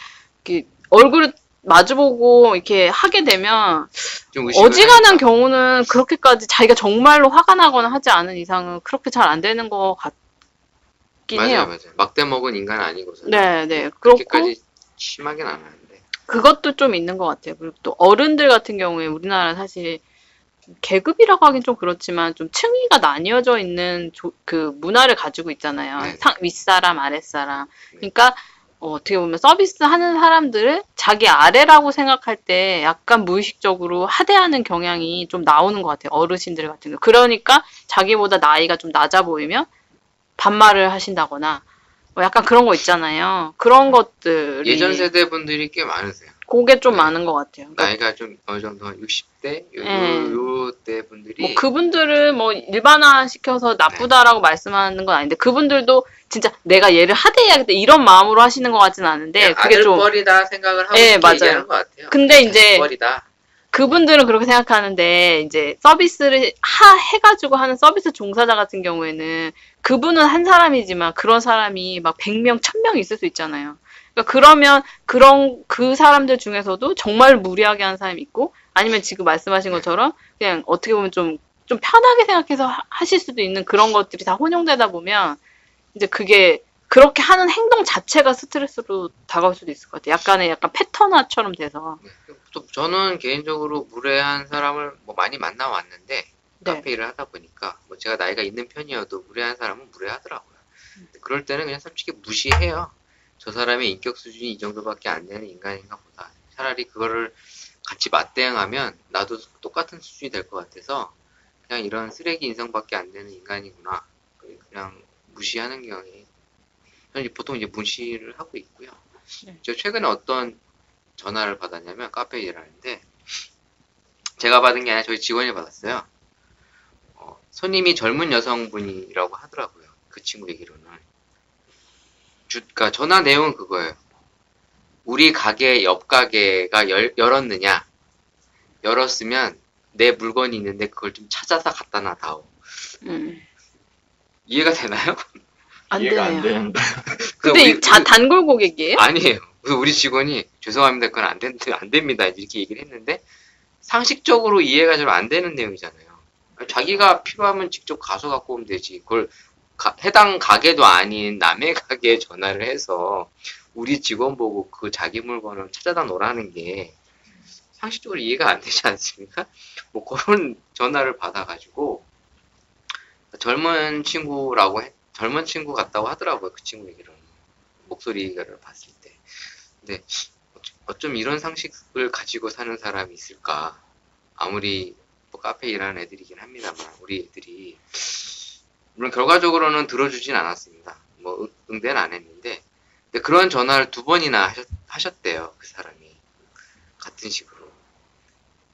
이렇게 얼굴을 마주보고 이렇게 하게 되면
좀 의심을
어지간한
하니까.
경우는 그렇게까지 자기가 정말로 화가 나거나 하지 않은 이상은 그렇게 잘 안 되는 것 같긴 해요.
맞아요. 막대 먹은 인간 아니고서.
네, 네. 그렇고
그렇게까지 심하긴 안 하는데.
그것도 좀 있는 것 같아요. 그리고 또 어른들 같은 경우에 우리나라는 사실 계급이라고 하긴 좀 그렇지만 좀 층위가 나뉘어져 있는 그 문화를 가지고 있잖아요.
네.
윗사람, 아랫사람. 그러니까 어떻게 보면 서비스 하는 사람들을 자기 아래라고 생각할 때 약간 무의식적으로 하대하는 경향이 좀 나오는 것 같아요. 어르신들 같은 경우. 그러니까 자기보다 나이가 좀 낮아 보이면 반말을 하신다거나 뭐 약간 그런 거 있잖아요. 그런 것들이
예전 세대 분들이 꽤 많으세요.
그게 좀
네.
많은 것 같아요. 그러니까
나이가 좀 어느 정도 한 60대?
네.
요때 분들이.
뭐 그분들을 뭐 일반화 시켜서 나쁘다라고 말씀하는 건 아닌데 그분들도 진짜 내가 얘를 하대해야겠다 이런 마음으로 하시는 것 같지는 않은데 그게 좀
아들뻘이다 생각을 하고
네, 맞아요.
얘기하는 것 같아요.
근데 이제
아들뻘이다.
그분들은 그렇게 생각하는데 이제 서비스를 해가지고 하는 서비스 종사자 같은 경우에는 그분은 한 사람이지만 그런 사람이 막 100명, 1000명 있을 수 있잖아요. 그러니까 그러면 그 사람들 중에서도 정말 무리하게 하는 사람이 있고 아니면 지금 말씀하신 것처럼 그냥 어떻게 보면 좀 편하게 생각해서 하실 수도 있는 그런 것들이 다 혼용되다 보면 이제 그게 그렇게 하는 행동 자체가 스트레스로 다가올 수도 있을 것 같아요. 약간 패턴화처럼 돼서.
네. 또 저는 개인적으로 무례한 사람을 뭐 많이 만나왔는데
네.
카페 일을 하다 보니까 뭐 제가 나이가 있는 편이어도 무례한 사람은 무례하더라고요. 그럴 때는 그냥 솔직히 무시해요. 저 사람의 인격 수준이 이 정도밖에 안 되는 인간인가 보다. 차라리 그거를 같이 맞대응하면 나도 똑같은 수준이 될 것 같아서 그냥 이런 쓰레기 인성밖에 안 되는 인간이구나. 그냥 무시하는 경향이 저는 보통 이제 무시를 하고 있고요.
네.
저 최근에 어떤 전화를 받았냐면 카페 일하는데 제가 받은 게 아니라 저희 직원이 받았어요. 손님이 젊은 여성분이라고 하더라고요. 그 친구 얘기로는. 그러니까 전화 내용은 그거예요. 우리 가게 옆 가게가 열었느냐? 열었으면 내 물건이 있는데 그걸 좀 찾아서 갖다 놔다오. 이해가 되나요?
안
이해가
되네요.
안 되는데.
근데 단골 고객이에요?
아니에요. 그래서 우리 직원이 죄송합니다. 그건 안 됩니다. 이렇게 얘기를 했는데 상식적으로 이해가 좀 안 되는 내용이잖아요. 자기가 필요하면 직접 가서 갖고 오면 되지. 그걸 해당 가게도 아닌 남의 가게에 전화를 해서 우리 직원 보고 그 자기 물건을 찾아다 놓으라는 게 상식적으로 이해가 안 되지 않습니까? 뭐 그런 전화를 받아가지고 젊은 친구 같다고 하더라고요. 그 친구 얘기를 목소리를 봤을 때. 근데 어쩜 이런 상식을 가지고 사는 사람이 있을까? 아무리 뭐 카페 일하는 애들이긴 합니다만 우리 애들이 물론 결과적으로는 들어주진 않았습니다. 뭐 응대는 안 했는데 근데 그런 전화를 2번이나 하셨대요. 그 사람이 같은 식으로.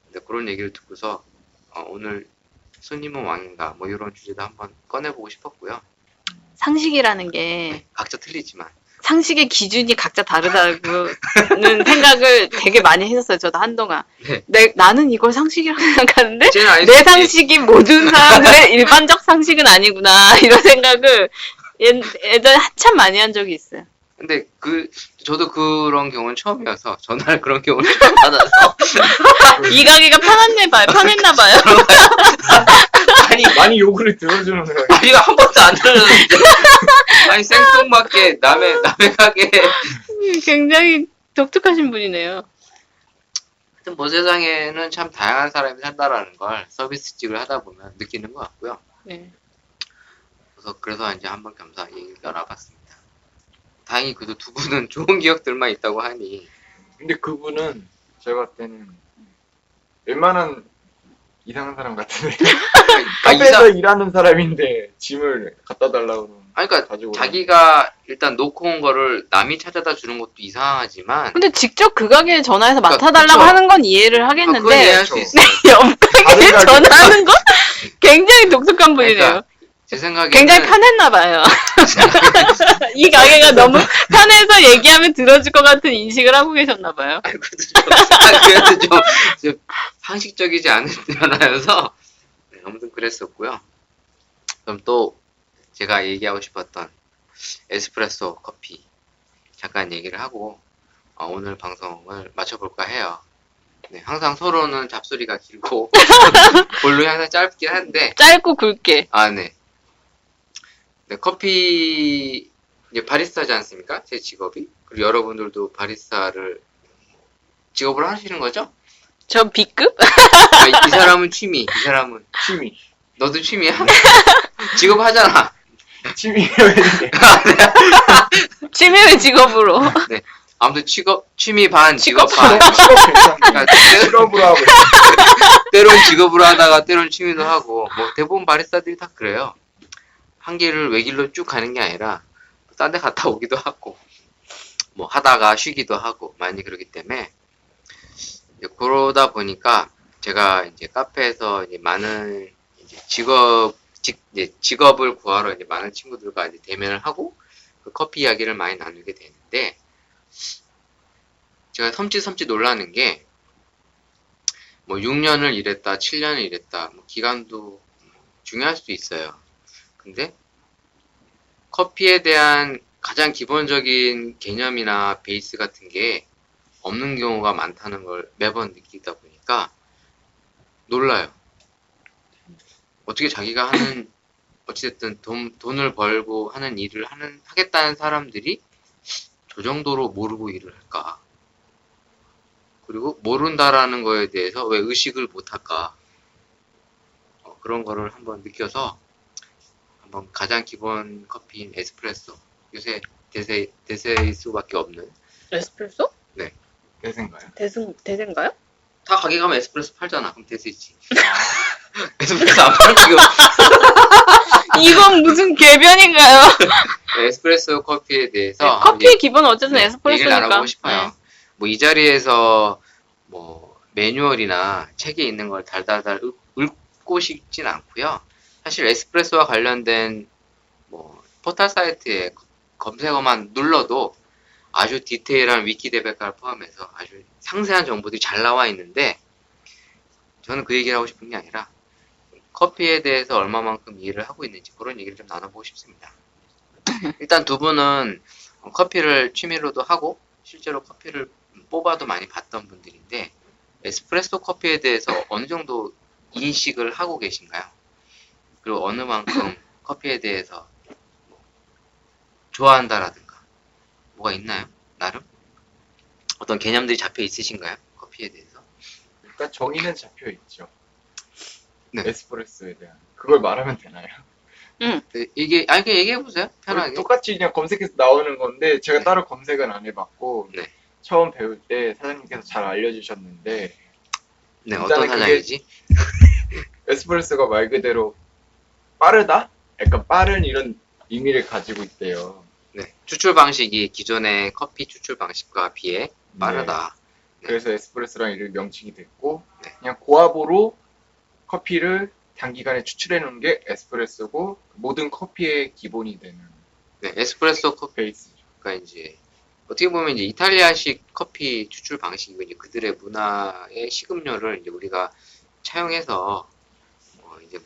근데 그런 얘기를 듣고서 오늘 손님은 왕인가 뭐 이런 주제도 한번 꺼내보고 싶었고요.
상식이라는 게
각자 틀리지만
상식의 기준이 각자 다르다고는 생각을 되게 많이 했었어요. 저도 한동안.
네.
나는 이걸 상식이라고 생각하는데
쟤는 아닐
내
수도 있지.
상식이 모든 사람들의 일반적 상식은 아니구나 이런 생각을 예전에 한참 많이 한 적이 있어요.
근데 저도 그런 경우는 처음이어서 전화를 그런 경우를 처음 받아서
이 가게가 편했나 봐요.
아니
많이 요구를 들어주는 거예요.
이거 한 번도 안 들었는데 아니 생뚱맞게 남의 가게
굉장히 독특하신 분이네요.
하여튼 뭐 세상에는 참 다양한 사람이 산다라는 걸 서비스직을 하다 보면 느끼는 것 같고요.
네.
그래서 이제 한번 겸사 얘기를 나눠봤습니다. 다행히 그래도 2분은 좋은 기억들만 있다고 하니
근데 그분은 제가 봤을 때는 웬만한 이상한 사람 같은데 카페에서 일하는 사람인데 짐을 갖다 달라고 그러면
아니, 그러니까
가지고
자기가 일단 놓고 온 거를 남이 찾아다 주는 것도 이상하지만
근데 직접 그 가게에 전화해서
그러니까
맡아달라고
그쵸.
하는 건 이해를
그건
하겠는데
이해할 수
그렇죠.
있어요.
옆 가게에
다른 가게.
전화하는 건 굉장히 독특한 분이네요.
그러니까 제 생각에는
굉장히 편했나 봐요. 이 가게가 너무 편해서 얘기하면 들어줄 것 같은 인식을 하고 계셨나 봐요.
그래도 좀 상식적이지 않으면서 네, 아무튼 그랬었고요. 그럼 또 제가 얘기하고 싶었던 에스프레소 커피 잠깐 얘기를 하고 오늘 방송을 마쳐볼까 해요. 네, 항상 서로는 잡소리가 길고 본론이 항상 짧긴 한데
짧고 굵게.
네. 네, 커피 이제 바리스타지 않습니까? 제 직업이. 그리고 여러분들도 바리스타를 직업으로 하시는 거죠?
전 B급?
이 사람은 취미, 이 사람은
취미
너도 취미야? 직업 하잖아.
취미였는데
취미를 직업으로.
네. 아무튼 취미 반, 직업
직업
반.
직업 괜찮네.
그러니까
실업으로 하고
때론 직업으로 하다가 때론 취미도 하고 뭐 대부분 바리스타들이 다 그래요. 한 길을 외길로 쭉 가는 게 아니라 딴 데 갔다 오기도 하고 뭐 하다가 쉬기도 하고 많이 그러기 때문에 이제 그러다 보니까 제가 이제 카페에서 이제 많은 이제 직업을 구하러 이제 많은 친구들과 이제 대면을 하고 그 커피 이야기를 많이 나누게 되는데 제가 섬찟 놀라는 게 뭐 6년을 일했다, 7년을 일했다, 뭐 기간도 중요할 수도 있어요. 근데 커피에 대한 가장 기본적인 개념이나 베이스 같은 게 없는 경우가 많다는 걸 매번 느끼다 보니까 놀라요. 어떻게 자기가 하는 어찌됐든 돈을 벌고 하는 일을 하겠다는 사람들이 저 정도로 모르고 일을 할까? 그리고 모른다라는 거에 대해서 왜 의식을 못할까? 그런 거를 한번 느껴서 한번 가장 기본 커피인 에스프레소 요새 대세일 수밖에 없는
에스프레소?
대생가요?
대세인가요?
다 가게 가면 에스프레소 팔잖아. 그럼 대세지. 에스프레소 안 파는 게
이건 무슨 궤변인가요?
에스프레소 커피에 대해서
커피의 기본은 어쨌든
얘기를
에스프레소니까.
나눠보고 싶어요.
네.
뭐 이 자리에서 뭐 매뉴얼이나 책에 있는 걸 달달달 읽고 싶진 않고요. 사실 에스프레소와 관련된 뭐 포털 사이트에 검색어만 눌러도 아주 디테일한 위키 대백과를 포함해서 아주 상세한 정보들이 잘 나와 있는데 저는 그 얘기를 하고 싶은 게 아니라 커피에 대해서 얼마만큼 이해를 하고 있는지 그런 얘기를 좀 나눠보고 싶습니다. 일단 2분은 커피를 취미로도 하고 실제로 커피를 뽑아도 많이 봤던 분들인데 에스프레소 커피에 대해서 어느 정도 인식을 하고 계신가요? 그리고 어느 만큼 커피에 대해서 좋아한다라든가 뭐가 있나요? 나름? 어떤 개념들이 잡혀 있으신가요? 커피에 대해서?
일단 정의는 잡혀 있죠.
네.
에스프레소에 대한. 그걸 말하면 되나요?
이게 그냥 얘기해 보세요. 편하게.
똑같이 그냥 검색해서 나오는 건데 제가
네.
따로 검색은 안 해봤고
네.
처음 배울 때 사장님께서 잘 알려주셨는데
네,
일단은
어떤
그게-
사장이지?
에스프레소가 말 그대로 빠르다? 약간 빠른 이런 의미를 가지고 있대요.
네. 추출 방식이 기존의 커피 추출 방식과 비해 빠르다.
네. 그래서 에스프레소랑 이름이 명칭이 됐고
네.
그냥 고압으로 커피를 단기간에 추출해 놓은 게 에스프레소고 모든 커피의 기본이 되는
네, 에스프레소
베이스죠.
커피가 이제 어떻게 보면 이제 이탈리아식 커피 추출 방식이고 이제 그들의 문화의 식음료를 이제 우리가 차용해서 이제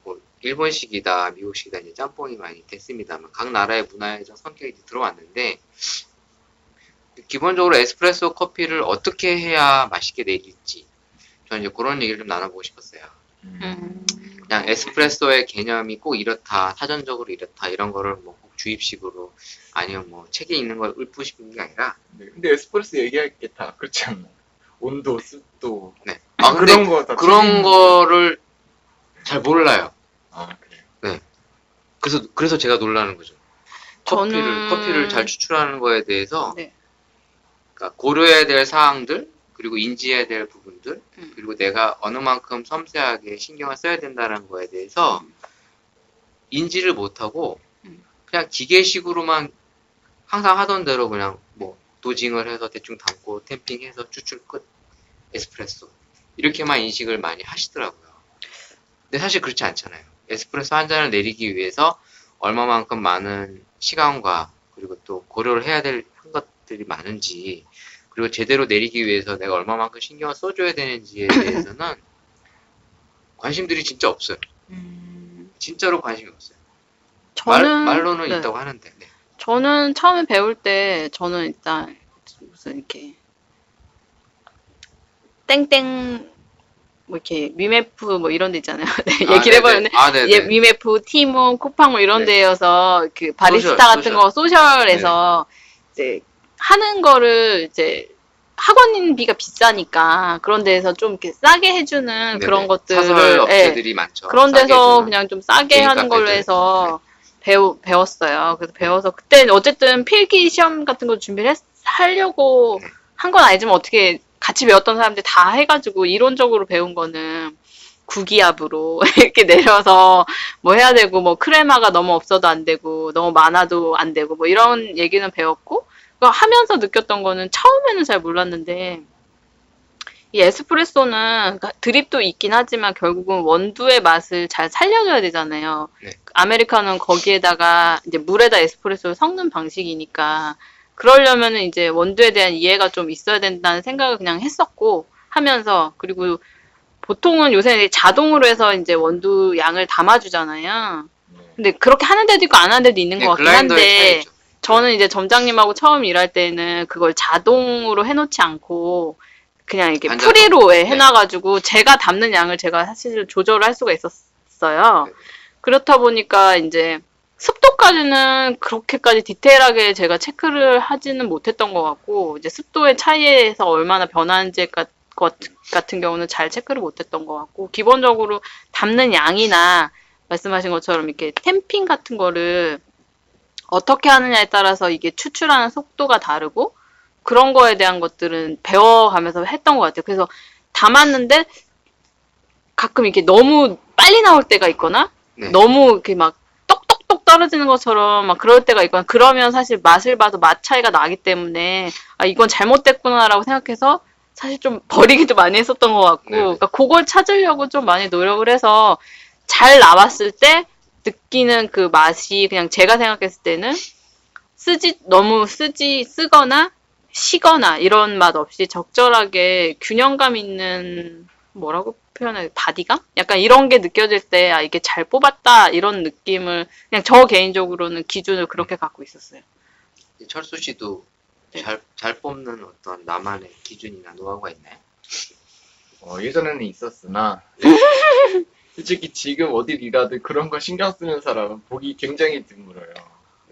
뭐 일본식이다, 미국식이다 이제 짬뽕이 많이 됐습니다만 각 나라의 문화에서 성격이 이제 들어왔는데 기본적으로 에스프레소 커피를 어떻게 해야 맛있게 내릴지 저는 이제 그런 얘기를 좀 나눠보고 싶었어요. 그냥 에스프레소의 개념이 꼭 이렇다, 사전적으로 이렇다 이런 거를 뭐 꼭 주입식으로 아니면 뭐 책에 있는 걸 읊으시는 게 아니라
네. 근데 에스프레소 얘기할 게 다 그렇지 않나요? 온도, 습도
네. 아 근데
그런 거 다
그런 거를 잘 몰라요.
아 그래요?
그래서 제가 놀라는 거죠. 커피를 잘 추출하는 거에 대해서
네.
그러니까 고려해야 될 사항들 그리고 인지해야 될 부분들 그리고 내가 어느 만큼 섬세하게 신경을 써야 된다는 거에 대해서 인지를 못하고 그냥 기계식으로만 항상 하던 대로 그냥 뭐 도징을 해서 대충 담고 템핑해서 추출 끝 에스프레소 이렇게만 인식을 많이 하시더라고요. 근데 사실 그렇지 않잖아요. 에스프레소 한 잔을 내리기 위해서 얼마만큼 많은 시간과 그리고 또 고려를 해야 될 것들이 많은지 그리고 제대로 내리기 위해서 내가 얼마만큼 신경을 써줘야 되는지에 대해서는 관심들이 진짜 없어요. 진짜로 관심이 없어요. 말로는
네.
있다고 하는데. 네.
저는 처음에 배울 때 저는 일단 무슨 이렇게 땡땡 뭐 이렇게 위메프 뭐 이런 데 있잖아요. 네, 얘기를 해버렸네.
네네.
예, 위메프, 티몬, 쿠팡 뭐 이런
네.
데여서 그 바리스타 같은 거 소셜에서 이제 하는 거를 이제 학원비가 비싸니까 그런 데에서 좀 이렇게 싸게 해주는
네네.
그런 것들을
사설 업체들이 많죠.
그런
싸게
데서
해주는.
그냥 좀 싸게
개인
하는 걸로
카페들.
해서 배웠어요. 그래서 배워서 그때 어쨌든 필기 시험 같은 거 준비를 하려고
네.
한 건 아니지만 어떻게 같이 배웠던 사람들 다 해가지고 이론적으로 배운 거는 구기압으로 이렇게 내려서 뭐 해야 되고 뭐 크레마가 너무 없어도 안 되고 너무 많아도 안 되고 뭐 이런 얘기는 배웠고 그거 하면서 느꼈던 거는 처음에는 잘 몰랐는데 이 에스프레소는 그러니까 드립도 있긴 하지만 결국은 원두의 맛을 잘 살려줘야 되잖아요.
네.
아메리카노는 거기에다가 이제 물에다 에스프레소를 섞는 방식이니까 그러려면은 이제 원두에 대한 이해가 좀 있어야 된다는 생각을 그냥 했었고 하면서 그리고 보통은 요새 자동으로 해서 이제 원두 양을 담아주잖아요.
네.
근데 그렇게 하는 데도 있고 안 하는 데도 있는 것 같긴
글라인더의
한데
차이죠.
저는 이제 점장님하고 처음 일할 때는 그걸 자동으로 해놓지 않고 그냥 이렇게
반자동.
프리로 해놔가지고 제가 담는 양을 제가 사실 조절을 할 수가 있었어요.
네.
그렇다 보니까 이제 습도까지는 그렇게까지 디테일하게 제가 체크를 하지는 못했던 것 같고 이제 습도의 차이에서 얼마나 변하는지 같은 경우는 잘 체크를 못했던 것 같고 기본적으로 담는 양이나 말씀하신 것처럼 이렇게 템핑 같은 거를 어떻게 하느냐에 따라서 이게 추출하는 속도가 다르고 그런 거에 대한 것들은 배워가면서 했던 것 같아요. 그래서 담았는데 가끔 이렇게 너무 빨리 나올 때가 있거나
네.
너무 이렇게 막 똑똑똑 떨어지는 것처럼 막 그럴 때가 있거나 그러면 사실 맛을 봐도 맛 차이가 나기 때문에 아 이건 잘못됐구나라고 생각해서 사실 좀 버리기도 많이 했었던 것 같고
네네.
그러니까 그걸 찾으려고 좀 많이 노력을 해서 잘 나왔을 때 느끼는 그 맛이 그냥 제가 생각했을 때는 너무 쓰거나 시거나 이런 맛 없이 적절하게 균형감 있는 뭐라고 표현해야 돼? 바디감? 약간 이런 게 느껴질 때 아 이게 잘 뽑았다 이런 느낌을 그냥 저 개인적으로는 기준을 그렇게 갖고 있었어요.
철수 씨도
네.
잘 뽑는 어떤 나만의 기준이나 노하우가 있나요?
예전에는 있었으나 솔직히 지금 어딜 일하든 그런 거 신경 쓰는 사람은 보기 굉장히 드물어요.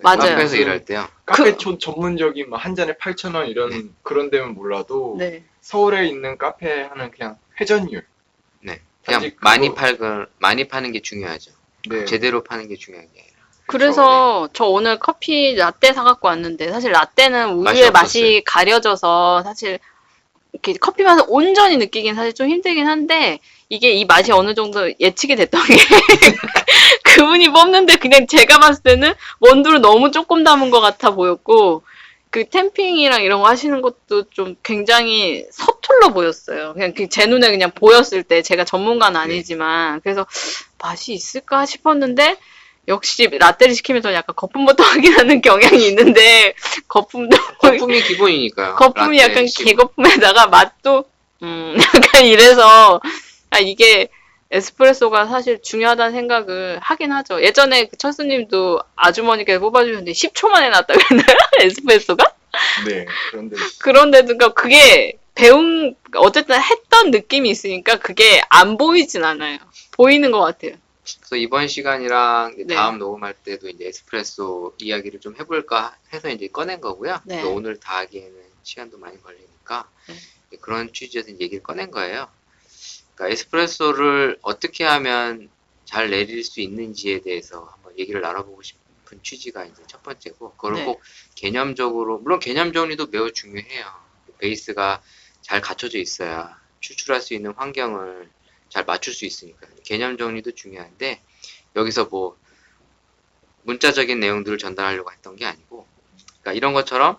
맞아요.
카페에서 일할 때요.
카페 전문적인 뭐 한 잔에 8,000원 이런 그런 데면 몰라도
네.
서울에 있는 카페 하는 그냥 회전율.
네. 그냥
단지
많이 파는 게 중요하죠.
네.
제대로 파는 게 중요한 게 아니라.
그래서 저 오늘 커피 라떼 사갖고 왔는데 사실 라떼는
맛이
우유의
없었어요.
맛이 가려져서 사실 이렇게 커피 맛을 온전히 느끼긴 사실 좀 힘들긴 한데 이게 이 맛이 어느 정도 예측이 됐던 게 그분이 뽑는데 그냥 제가 봤을 때는 원두를 너무 조금 담은 것 같아 보였고 그 템핑이랑 이런 거 하시는 것도 좀 굉장히 서툴러 보였어요. 그냥 제 눈에 그냥 보였을 때 제가 전문가는 아니지만 그래서 맛이 있을까 싶었는데 역시 라떼를 시키면 약간 거품부터 확인하는 경향이 있는데 거품도
거품이 기본이니까요.
거품이
라떼
약간
씹으면.
개거품에다가 맛도 약간 이래서 이게 에스프레소가 사실 중요하다는 생각을 하긴 하죠. 예전에 그 철수님도 아주머니께서 뽑아주셨는데 10초 만에 났다 그랬나요? 에스프레소가?
네. 그런데
그런데도 그게 어쨌든 했던 느낌이 있으니까 그게 안 보이진 않아요. 보이는 것 같아요.
그래서 이번 시간이랑 이제
네.
다음 녹음할 때도 이제 에스프레소 이야기를 좀 해볼까 해서 이제 꺼낸 거고요.
네.
또 오늘 다 하기에는 시간도 많이 걸리니까
네.
그런 취지에서 이제 얘기를 꺼낸 거예요. 그러니까 에스프레소를 어떻게 하면 잘 내릴 수 있는지에 대해서 한번 얘기를 나눠보고 싶은 취지가 이제 첫 번째고, 그걸
네.
꼭 개념적으로, 물론 개념 정리도 매우 중요해요. 베이스가 잘 갖춰져 있어야 추출할 수 있는 환경을 잘 맞출 수 있으니까 개념 정리도 중요한데, 여기서 뭐 문자적인 내용들을 전달하려고 했던 게 아니고, 그러니까 이런 것처럼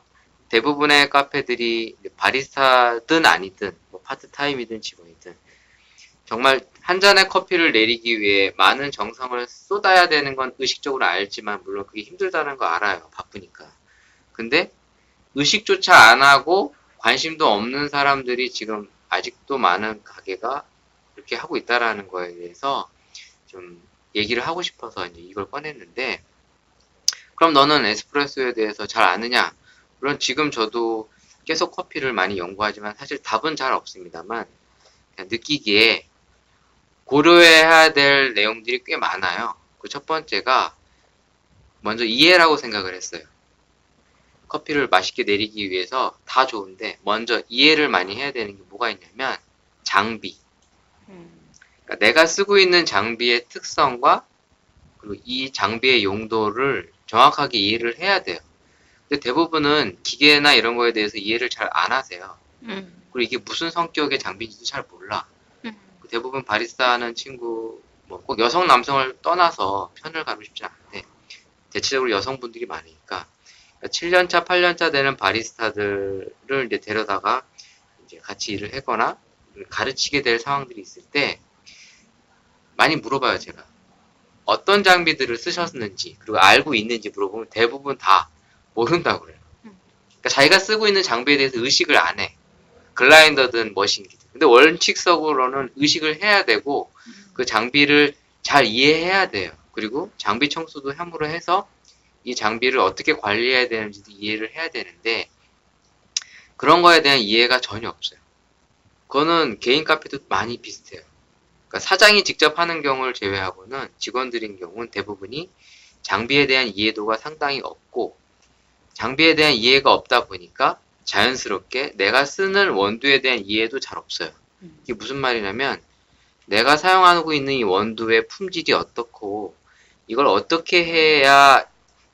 대부분의 카페들이 바리스타든 아니든 뭐 파트타임이든 직원이든 정말 한 잔의 커피를 내리기 위해 많은 정성을 쏟아야 되는 건 의식적으로 알지만, 물론 그게 힘들다는 거 알아요. 바쁘니까. 근데 의식조차 안 하고 관심도 없는 사람들이 지금 아직도 많은 가게가 그렇게 하고 있다라는 거에 대해서 좀 얘기를 하고 싶어서 이제 이걸 꺼냈는데, 그럼 너는 에스프레소에 대해서 잘 아느냐? 물론 지금 저도 계속 커피를 많이 연구하지만 사실 답은 잘 없습니다만, 그냥 느끼기에 고려해야 될 내용들이 꽤 많아요. 그 첫 번째가 먼저 이해라고 생각을 했어요. 커피를 맛있게 내리기 위해서 다 좋은데 먼저 이해를 많이 해야 되는 게 뭐가 있냐면 장비. 그러니까 내가 쓰고 있는 장비의 특성과 그리고 이 장비의 용도를 정확하게 이해를 해야 돼요. 근데 대부분은 기계나 이런 거에 대해서 이해를 잘 안 하세요. 그리고 이게 무슨 성격의 장비인지도 잘 몰라. 대부분 바리스타 하는 친구, 뭐 꼭 여성 남성을 떠나서 편을 가르고 싶지 않은데 대체적으로 여성분들이 많으니까 7년차, 8년차 되는 바리스타들을 이제 데려다가 이제 같이 일을 하거나 가르치게 될 상황들이 있을 때 많이 물어봐요, 제가. 어떤 장비들을 쓰셨는지, 그리고 알고 있는지 물어보면 대부분 다 모른다고 그래요. 그러니까 자기가 쓰고 있는 장비에 대해서 의식을 안 해. 글라인더든 머신기든. 근데 원칙적으로는 의식을 해야 되고 그 장비를 잘 이해해야 돼요. 그리고 장비 청소도 함부로 해서 이 장비를 어떻게 관리해야 되는지도 이해를 해야 되는데 그런 거에 대한 이해가 전혀 없어요. 그거는 개인 카페도 많이 비슷해요. 그러니까 사장이 직접 하는 경우를 제외하고는 직원들인 경우는 대부분이 장비에 대한 이해도가 상당히 없고, 장비에 대한 이해가 없다 보니까 자연스럽게 내가 쓰는 원두에 대한 이해도 잘 없어요. 이게 무슨 말이냐면 내가 사용하고 있는 이 원두의 품질이 어떻고 이걸 어떻게 해야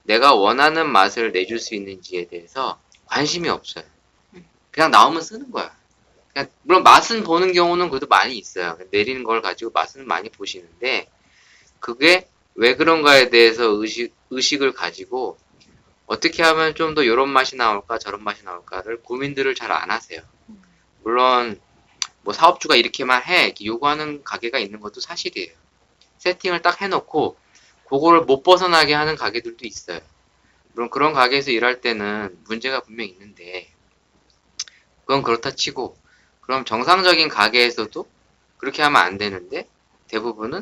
내가 원하는 맛을 내줄 수 있는지에 대해서 관심이 없어요. 그냥 나오면 쓰는 거야. 그냥 물론 맛은 보는 경우는 그래도 많이 있어요. 내리는 걸 가지고 맛은 많이 보시는데 그게 왜 그런가에 대해서 의식을 가지고 어떻게 하면 좀 더 이런 맛이 나올까 저런 맛이 나올까를 고민들을 잘 안 하세요. 물론 뭐 사업주가 이렇게만 해 이렇게 요구하는 가게가 있는 것도 사실이에요. 세팅을 딱 해놓고 그거를 못 벗어나게 하는 가게들도 있어요. 물론 그런 가게에서 일할 때는 문제가 분명히 있는데 그건 그렇다 치고, 그럼 정상적인 가게에서도 그렇게 하면 안 되는데 대부분은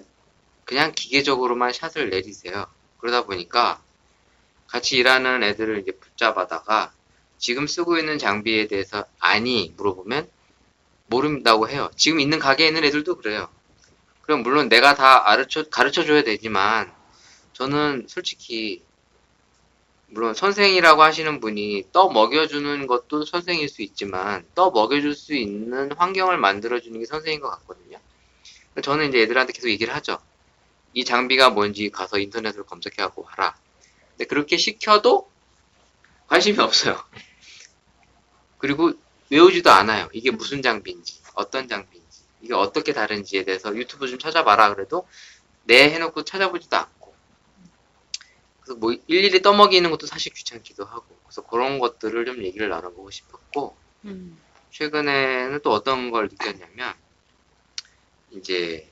그냥 기계적으로만 샷을 내리세요. 그러다 보니까 같이 일하는 애들을 이제 붙잡아다가 지금 쓰고 있는 장비에 대해서 아니 물어보면 모른다고 해요. 지금 있는 가게에 있는 애들도 그래요. 그럼 물론 내가 다 가르쳐줘야 되지만 저는 솔직히 물론 선생이라고 하시는 분이 떠 먹여주는 것도 선생일 수 있지만 떠 먹여줄 수 있는 환경을 만들어주는 게 선생인 것 같거든요. 저는 이제 애들한테 계속 얘기를 하죠. 이 장비가 뭔지 가서 인터넷으로 검색해갖고 와라. 근데 그렇게 시켜도 관심이 없어요. 그리고 외우지도 않아요. 이게 무슨 장비인지, 어떤 장비인지, 이게 어떻게 다른지에 대해서 유튜브 좀 찾아봐라 그래도 네 해놓고 찾아보지도 않고. 그래서 뭐 일일이 떠먹이는 것도 사실 귀찮기도 하고. 그래서 그런 것들을 좀 얘기를 나눠보고 싶었고, 최근에는 또 어떤 걸 느꼈냐면, 이제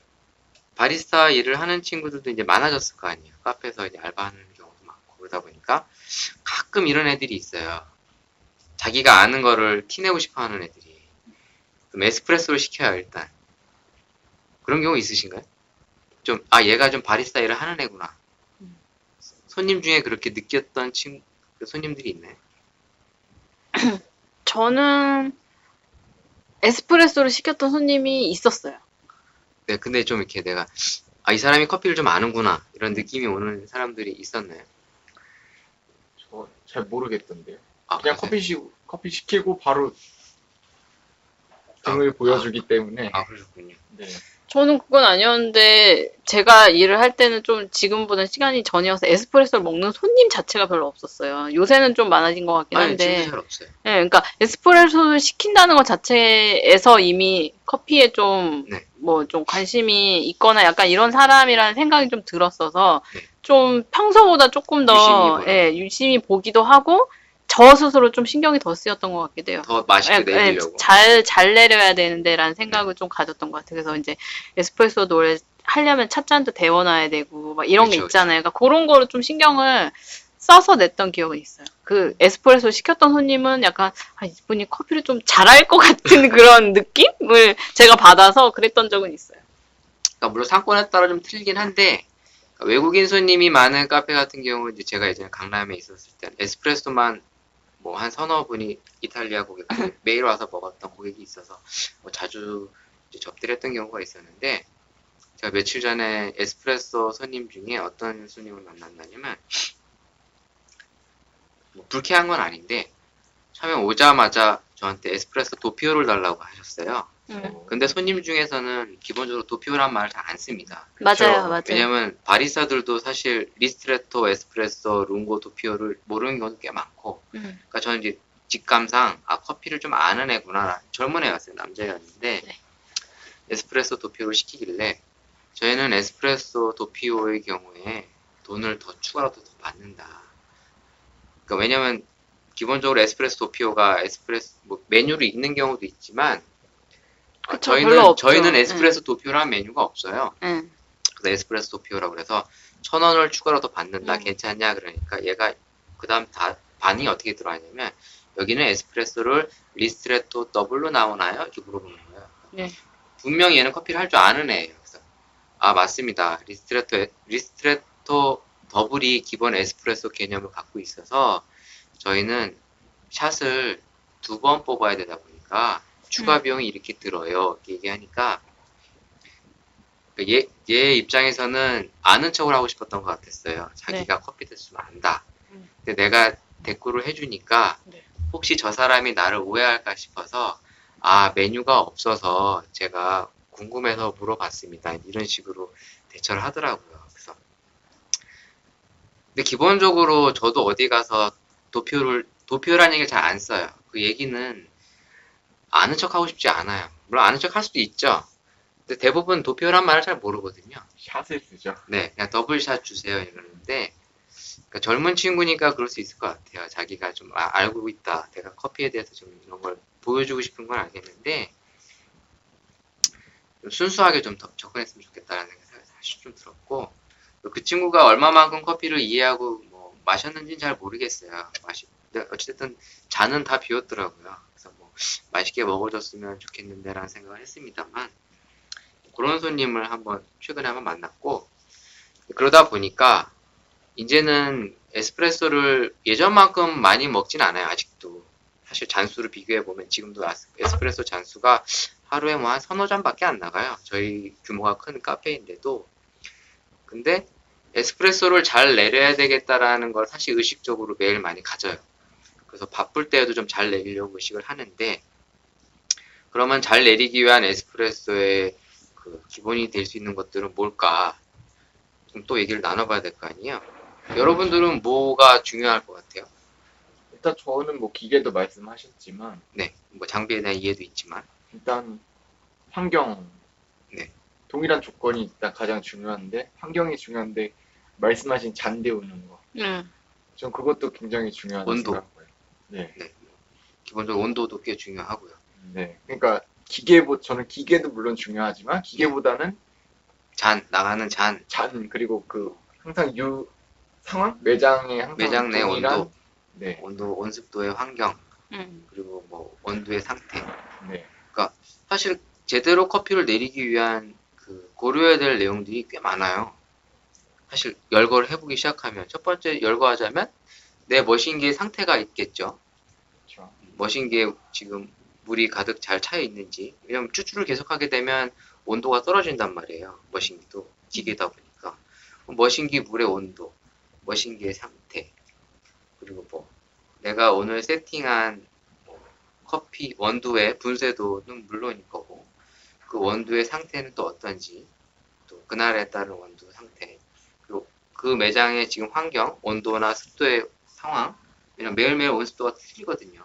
바리스타 일을 하는 친구들도 이제 많아졌을 거 아니에요. 카페에서 이제 알바하는 경우도 많고 그러다 보니까 가끔 이런 애들이 있어요. 자기가 아는 거를 티내고 싶어하는 애들이. 그럼 에스프레소를 시켜요 일단. 그런 경우 있으신가요? 좀 얘가 좀 바리스타 일을 하는 애구나. 손님 중에 그렇게 느꼈던 손님들이 있나요?
저는 에스프레소를 시켰던 손님이 있었어요.
네, 근데 좀 이렇게 내가 이 사람이 커피를 좀 아는구나 이런 느낌이 오는 사람들이 있었나요?
저 잘 모르겠던데요. 그냥
그러세요?
커피 시키고 바로 등을 보여주기 때문에.
그러셨군요.
네.
저는 그건 아니었는데 제가 일을 할 때는 좀 지금보다 시간이 전이어서 에스프레소를 먹는 손님 자체가 별로 없었어요. 요새는 좀 많아진 것 같긴
지금도
한데.
잘 없어요.
네, 그러니까 에스프레소를 시킨다는 것 자체에서 이미 커피에 좀
네.
뭐 좀 관심이 있거나 약간 이런 사람이라는 생각이 좀 들었어서
네.
좀 평소보다 조금 더
유심히 보는.
예, 유심히 보기도 하고 저 스스로 좀 신경이 더 쓰였던 것 같기도 해요.
더 맛있게
예,
내리려고.
잘 내려야 되는데라는 생각을 좀 가졌던 것 같아요. 그래서 이제 에스프레소도 원래 하려면 찻잔도 데워놔야 되고 막 이런 게
그쵸,
있잖아요. 그러니까 그런 거를 좀 신경을 써서 냈던 기억은 있어요. 그 에스프레소 시켰던 손님은 약간 이분이 커피를 좀 잘할 것 같은 그런 느낌을 제가 받아서 그랬던 적은 있어요.
그러니까 물론 상권에 따라 좀 틀리긴 한데 그러니까 외국인 손님이 많은 카페 같은 경우 이제 제가 예전에 강남에 있었을 때 에스프레소만 뭐 한 서너 분이 이탈리아 고객 매일 와서 먹었던 고객이 있어서 뭐 자주 이제 접대를 했던 경우가 있었는데 제가 며칠 전에 에스프레소 손님 중에 어떤 손님을 만났냐면 뭐 불쾌한 건 아닌데 처음에 오자마자 저한테 에스프레소 도피오를 달라고 하셨어요. 근데 손님 중에서는 기본적으로 도피오란 말을 잘 안 씁니다.
맞아요, 맞아요.
왜냐면 바리스타들도 사실 리스트레토, 에스프레소, 룽고, 도피오를 모르는 경우도 꽤 많고 그러니까 저는 이제 직감상 커피를 좀 아는 애구나 젊은 애였어요. 남자였는데
네.
에스프레소 도피오를 시키길래 저희는 에스프레소 도피오의 경우에 돈을 더 추가로 더 받는다. 그러니까 왜냐면 기본적으로 에스프레소 도피오가 에스프레소 뭐 메뉴로 있는 경우도 있지만
그쵸, 별로 없죠.
저희는 에스프레소 도피오라는 메뉴가 없어요.
네.
그래서 에스프레소 도피오라고 그래서 1,000원을 추가로 더 받는다.
음.
괜찮냐? 그러니까 얘가 그 다음 반응이 어떻게 들어왔냐면 여기는 에스프레소를 리스트레토 더블로 나오나요? 이렇게 물어보는 거예요.
네.
분명히 얘는 커피를 할 줄 아는 애예요. 그래서 맞습니다. 리스트레토 더블이 기본 에스프레소 개념을 갖고 있어서 저희는 샷을 2번 뽑아야 되다 보니까 추가 비용이 이렇게 들어요. 이렇게 얘기하니까 얘 입장에서는 아는 척을 하고 싶었던 것 같았어요. 자기가 커피 됐으면 안다. 근데 내가 대꾸를 해주니까
네.
혹시 저 사람이 나를 오해할까 싶어서 메뉴가 없어서 제가 궁금해서 물어봤습니다. 이런 식으로 대처를 하더라고요. 그래서 근데 기본적으로 저도 어디 가서 도표라는 얘기를 잘 안 써요. 그 얘기는 아는 척 하고 싶지 않아요. 물론 아는 척 할 수도 있죠. 근데 대부분 도표란 말을 잘 모르거든요.
샷을 쓰죠.
네, 그냥 더블샷 주세요 이러는데 그러니까 젊은 친구니까 그럴 수 있을 것 같아요. 자기가 좀 알고 있다. 내가 커피에 대해서 좀 이런 걸 보여주고 싶은 건 알겠는데 좀 순수하게 좀 접근했으면 좋겠다라는 생각이 사실 좀 들었고 그 친구가 얼마만큼 커피를 이해하고 뭐 마셨는지는 잘 모르겠어요. 근데 어쨌든 잔은 다 비웠더라고요. 그래서 뭐 맛있게 먹어줬으면 좋겠는데라는 생각을 했습니다만 그런 손님을 최근에 한번 만났고 그러다 보니까 이제는 에스프레소를 예전만큼 많이 먹진 않아요. 아직도. 사실 잔수를 비교해보면 지금도 에스프레소 잔수가 하루에 뭐 한 서너 잔밖에 안 나가요. 저희 규모가 큰 카페인데도. 근데 에스프레소를 잘 내려야 되겠다라는 걸 사실 의식적으로 매일 많이 가져요. 그래서 바쁠 때에도 좀 잘 내리려고 의식을 하는데, 그러면 잘 내리기 위한 에스프레소의 그 기본이 될 수 있는 것들은 뭘까? 좀 또 얘기를 나눠봐야 될 거 아니에요? 여러분들은 뭐가 중요할 것 같아요?
일단 저는 뭐 기계도 말씀하셨지만
네, 뭐 장비에 대한 이해도 있지만,
일단 환경,
네.
동일한 조건이 일단 가장 중요한데 환경이 중요한데 말씀하신 잔 데우는 거, 전 그것도 굉장히 중요하다고
온도.
생각해요. 네,
네, 기본적으로 온도도 꽤 중요하고요.
네. 그러니까 저는 기계도 물론 중요하지만 기계보다는
나가는 잔,
그리고 그 항상 상황, 매장에 항상
매장 내
동일한,
온도,
네,
온습도의 환경,
음.
그리고 뭐 원두의 상태.
네,
사실 제대로 커피를 내리기 위한 그 고려해야 될 내용들이 꽤 많아요. 사실 열거를 해보기 시작하면 첫 번째 열거하자면 내 머신기의 상태가 있겠죠.
그렇죠.
머신기에 지금 물이 가득 잘 차여 있는지. 왜냐면 추출을 계속하게 되면 온도가 떨어진단 말이에요. 머신기도 기계다 보니까. 머신기 물의 온도, 머신기의 상태, 그리고 뭐 내가 오늘 세팅한 뭐 커피 원두의 분쇄도는 물론일 거고, 그 원두의 상태는 또 어떤지, 또 그날에 따른 원두 상태, 그리고 그 매장의 지금 환경, 온도나 습도의 상황, 왜냐면 매일매일 온습도가 틀리거든요.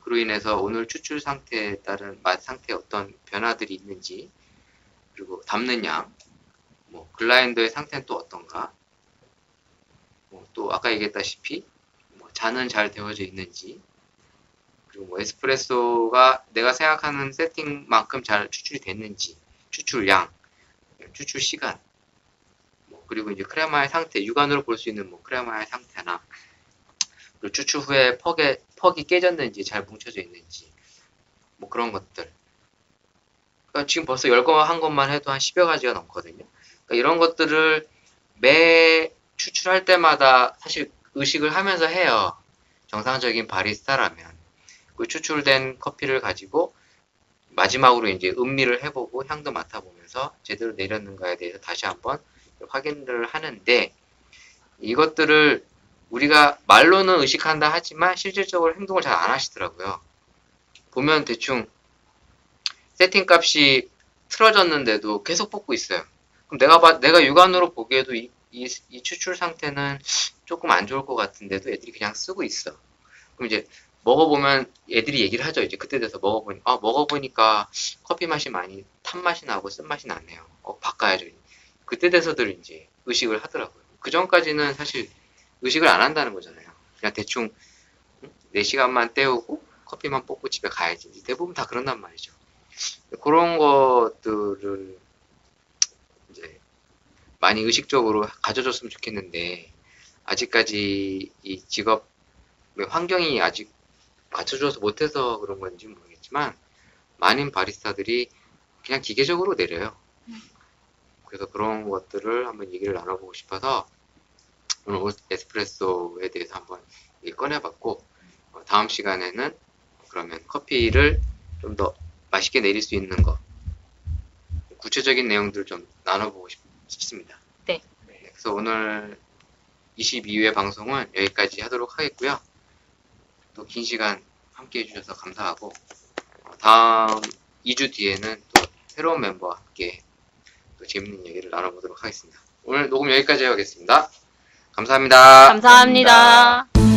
그로 인해서 오늘 추출 상태에 따른 맛 상태에 어떤 변화들이 있는지, 그리고 담는 양, 뭐 글라인더의 상태는 또 어떤가, 뭐 또 아까 얘기했다시피 뭐 잔은 잘 데워져 있는지, 그리고 뭐 에스프레소가 내가 생각하는 세팅만큼 잘 추출이 됐는지, 추출량, 추출 시간, 뭐 그리고 이제 크레마의 상태, 육안으로 볼 수 있는 뭐 크레마의 상태나, 그리고 추출 후에 퍽이 깨졌는지 잘 뭉쳐져 있는지, 뭐 그런 것들. 그러니까 지금 벌써 열거한 것만 해도 한 10여 가지가 넘거든요. 그러니까 이런 것들을 매 추출할 때마다 사실 의식을 하면서 해요. 정상적인 바리스타라면. 그 추출된 커피를 가지고 마지막으로 이제 음미를 해보고 향도 맡아보면서 제대로 내렸는가에 대해서 다시 한번 확인을 하는데, 이것들을 우리가 말로는 의식한다 하지만 실질적으로 행동을 잘 안 하시더라고요. 보면 대충 세팅 값이 틀어졌는데도 계속 뽑고 있어요. 그럼 내가 육안으로 보기에도 이 추출 상태는 조금 안 좋을 것 같은데도 애들이 그냥 쓰고 있어. 그럼 이제 먹어보면 애들이 얘기를 하죠. 이제 그때 돼서 먹어보니까 커피 맛이 많이 탄 맛이 나고 쓴 맛이 나네요. 바꿔야죠. 그때 돼서들 이제 의식을 하더라고요. 그 전까지는 사실 의식을 안 한다는 거잖아요. 그냥 대충 4시간만 때우고 커피만 뽑고 집에 가야지. 대부분 다 그런단 말이죠. 그런 것들을 이제 많이 의식적으로 가져줬으면 좋겠는데, 아직까지 이 직업의 환경이 아직 갖춰줘서 못해서 그런 건지 모르겠지만 많은 바리스타들이 그냥 기계적으로 내려요. 그래서 그런 것들을 한번 얘기를 나눠보고 싶어서 오늘 에스프레소에 대해서 한번 꺼내봤고, 다음 시간에는 그러면 커피를 좀 더 맛있게 내릴 수 있는 거, 구체적인 내용들을 좀 나눠보고 싶습니다.
네.
그래서 오늘 22회 방송은 여기까지 하도록 하겠고요. 또 긴 시간 함께 해주셔서 감사하고, 다음 2주 뒤에는 또 새로운 멤버와 함께 또 재밌는 얘기를 나눠보도록 하겠습니다. 오늘 녹음 여기까지 하겠습니다. 감사합니다.
감사합니다.